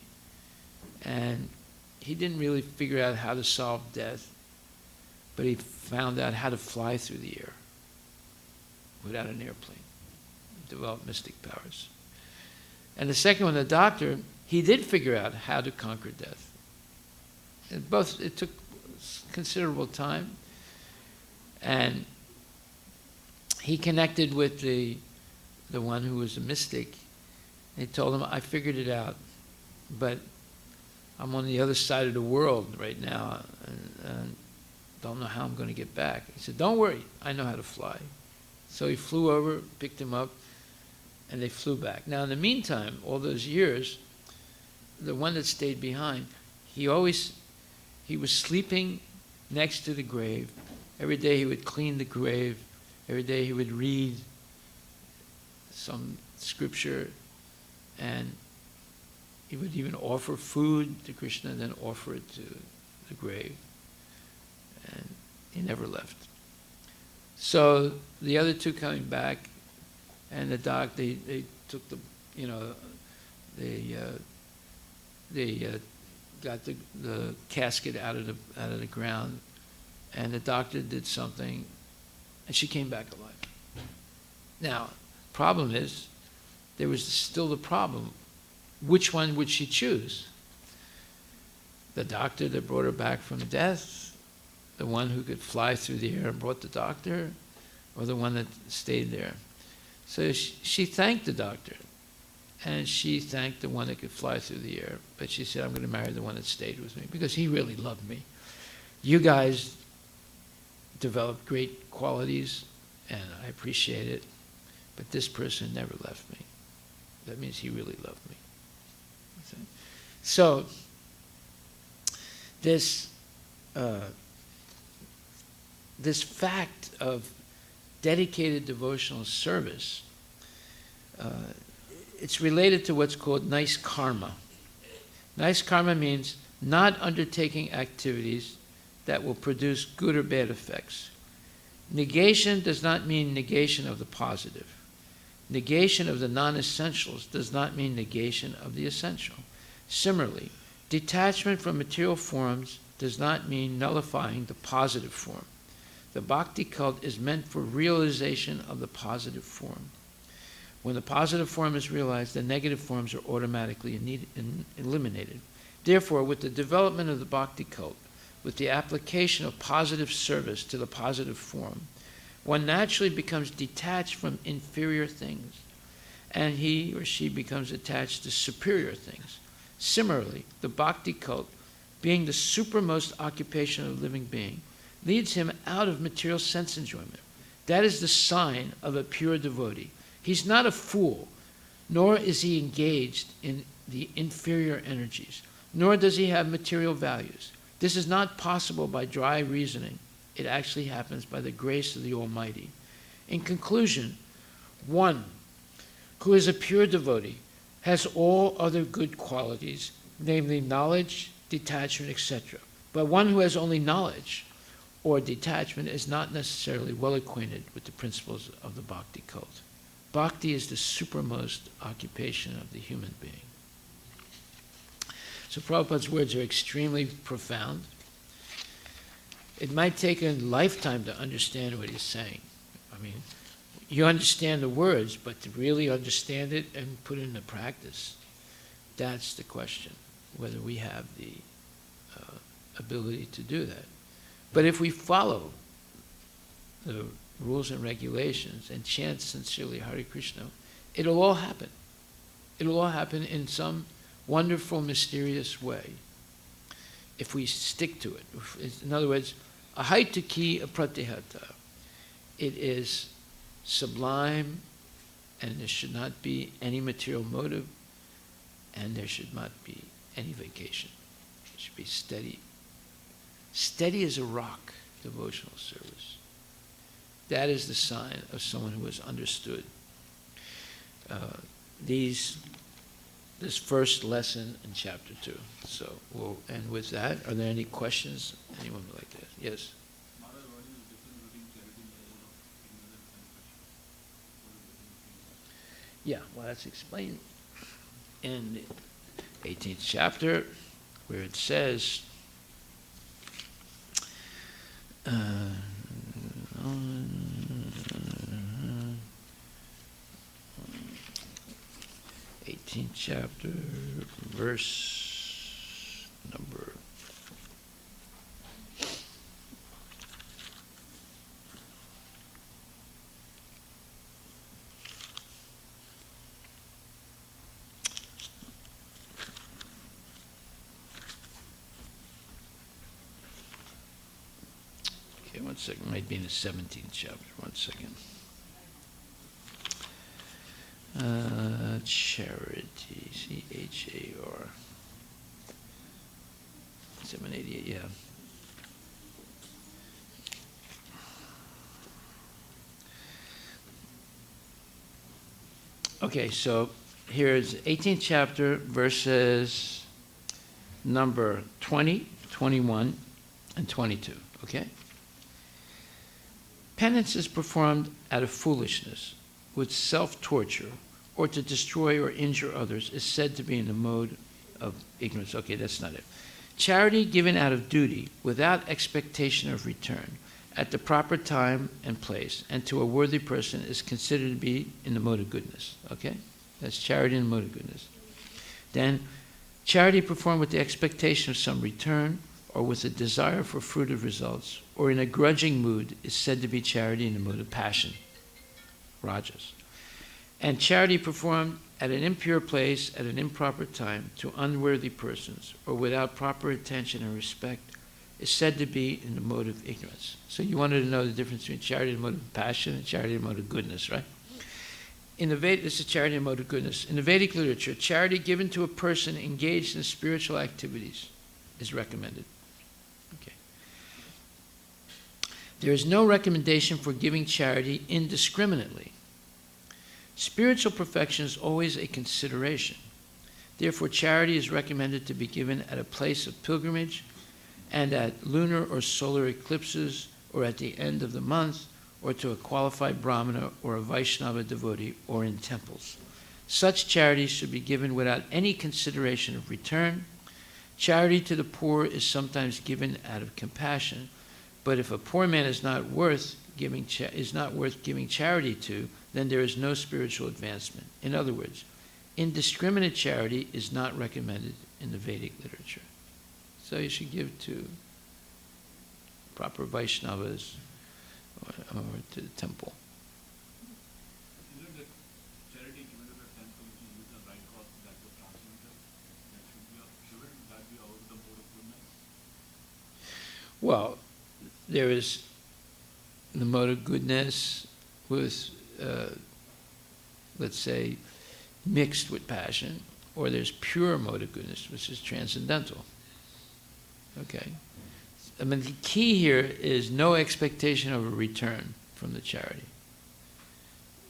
and he didn't really figure out how to solve death, but he found out how to fly through the air without an airplane, developed mystic powers. And the second one, the doctor, he did figure out how to conquer death. It took considerable time, and he connected with the one who was a mystic. He told him, I figured it out, but I'm on the other side of the world right now, and don't know how I'm going to get back. He said, don't worry, I know how to fly. So he flew over, picked him up, and they flew back. Now, in the meantime, all those years, the one that stayed behind, he was sleeping next to the grave. Every day he would clean the grave. Every day he would read some scripture, and he would even offer food to Krishna and then offer it to the grave. And he never left. So the other two coming back, and the doc, they took the, you know, they got the casket out of the ground, and the doctor did something, and she came back alive. Now, problem is, there was still the problem. Which one would she choose? The doctor that brought her back from death, the one who could fly through the air and brought the doctor, or the one that stayed there? So she thanked the doctor, and she thanked the one that could fly through the air, but she said, I'm going to marry the one that stayed with me, because he really loved me. You guys developed great qualities, and I appreciate it, but this person never left me. That means he really loved me. So this fact of dedicated devotional service, it's related to what's called nice karma. Nice karma means not undertaking activities that will produce good or bad effects. Negation does not mean negation of the positive. Negation of the non-essentials does not mean negation of the essential. Similarly, detachment from material forms does not mean nullifying the positive form. The bhakti cult is meant for realization of the positive form. When the positive form is realized, the negative forms are automatically eliminated. Therefore, with the development of the bhakti cult, with the application of positive service to the positive form, one naturally becomes detached from inferior things, and he or she becomes attached to superior things. Similarly, the bhakti cult, being the supermost occupation of a living being, leads him out of material sense enjoyment. That is the sign of a pure devotee. He's not a fool, nor is he engaged in the inferior energies, nor does he have material values. This is not possible by dry reasoning. It actually happens by the grace of the Almighty. In conclusion, one who is a pure devotee has all other good qualities, namely knowledge, detachment, etc. But one who has only knowledge or detachment is not necessarily well acquainted with the principles of the bhakti cult. Bhakti is the supermost occupation of the human being. So Prabhupada's words are extremely profound. It might take a lifetime to understand what he's saying. I mean, you understand the words, but to really understand it and put it into practice, that's the question, whether we have the ability to do that. But if we follow the rules and regulations and chant sincerely Hare Krishna, it'll all happen. It'll all happen in some wonderful, mysterious way if we stick to it. In other words, ahaitaki apratihata. It is sublime, and there should not be any material motive, and there should not be any vacation. It should be steady. Steady as a rock, devotional service. That is the sign of someone who has understood this first lesson in chapter 2. So we'll end with that. Are there any questions anyone would like to ask? Yes? Yeah, well, that's explained in the 18th chapter, where it says, 18th chapter, verse number 1 second, it might be in the 17th chapter, 1 second. Charity, C-H-A-R, 788, yeah. Okay, so here's 18th chapter, verses number 20, 21, and 22, okay? Penance is performed out of foolishness, with self-torture, or to destroy or injure others, is said to be in the mode of ignorance. Okay, that's not it. Charity given out of duty, without expectation of return, at the proper time and place, and to a worthy person, is considered to be in the mode of goodness. Okay? That's charity in the mode of goodness. Then, charity performed with the expectation of some return, or with a desire for fruitive results, or in a grudging mood, is said to be charity in the mode of passion, rajas. And charity performed at an impure place at an improper time to unworthy persons, or without proper attention and respect, is said to be in the mode of ignorance. So you wanted to know the difference between charity in the mode of passion and charity in the mode of goodness, right? this is charity in the mode of goodness. In the Vedic literature, charity given to a person engaged in spiritual activities is recommended. Okay. There is no recommendation for giving charity indiscriminately. Spiritual perfection is always a consideration. Therefore, charity is recommended to be given at a place of pilgrimage and at lunar or solar eclipses or at the end of the month or to a qualified Brahmana or a Vaishnava devotee or in temples. Such charity should be given without any consideration of return. Charity to the poor is sometimes given out of compassion, but if a poor man is not worth giving charity to, then there is no spiritual advancement. In other words, indiscriminate charity is not recommended in the Vedic literature. So you should give to proper Vaishnavas or to the temple. Isn't it charity given to the temple which is with the right cause that was transcendental? Shouldn't that be out of the mode of goodness? Well, there is the mode of goodness with, let's say, mixed with passion, or there's pure mode of goodness, which is transcendental. Okay? I mean, the key here is no expectation of a return from the charity.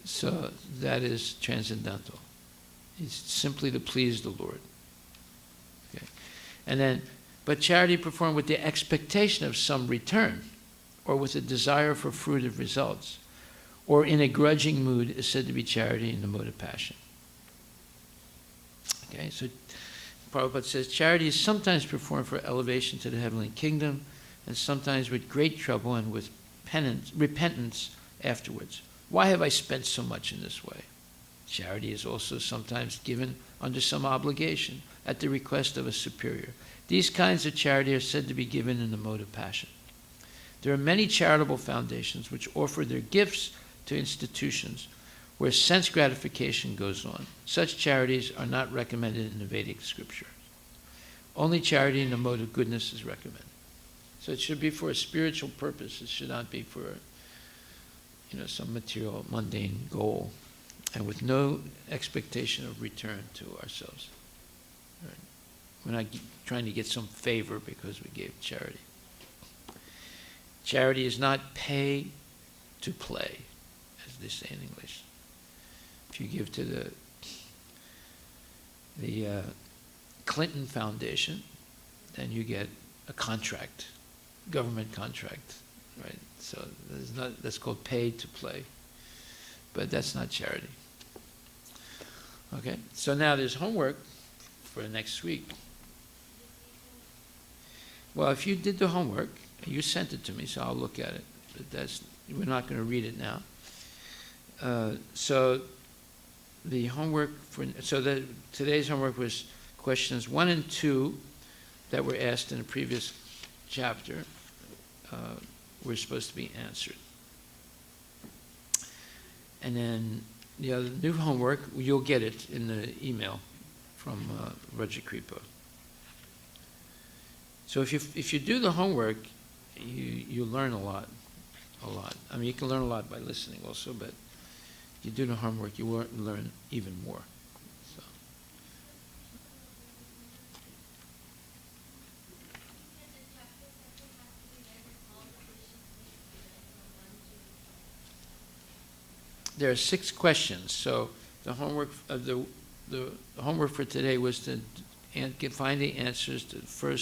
So that is transcendental. It's simply to please the Lord. Okay? And then, but charity performed with the expectation of some return, or with a desire for fruitive results, or in a grudging mood is said to be charity in the mode of passion. Okay, so Prabhupada says, charity is sometimes performed for elevation to the heavenly kingdom, and sometimes with great trouble and with repentance afterwards. Why have I spent so much in this way? Charity is also sometimes given under some obligation, at the request of a superior. These kinds of charity are said to be given in the mode of passion. There are many charitable foundations which offer their gifts to institutions where sense gratification goes on. Such charities are not recommended in the Vedic scripture. Only charity in the mode of goodness is recommended. So it should be for a spiritual purpose. It should not be for, some material, mundane goal, and with no expectation of return to ourselves. Right? We're not trying to get some favor because we gave charity. Charity is not pay to play, as they say in English. If you give to the Clinton Foundation, then you get a contract, government contract, right? So that's called pay to play, but that's not charity. Okay, so now there's homework for next week. Well, if you did the homework, you sent it to me, so I'll look at it. But we're not going to read it now. So the homework today's homework was questions 1 and 2 that were asked in the previous chapter were supposed to be answered. And then the other new homework, you'll get it in the email from Rajikripa. So if you do the homework, you learn a lot. I mean, you can learn a lot by listening also, but you do the homework, you learn even more. So. There are 6 questions, so the homework the homework for today was to find the answers to the first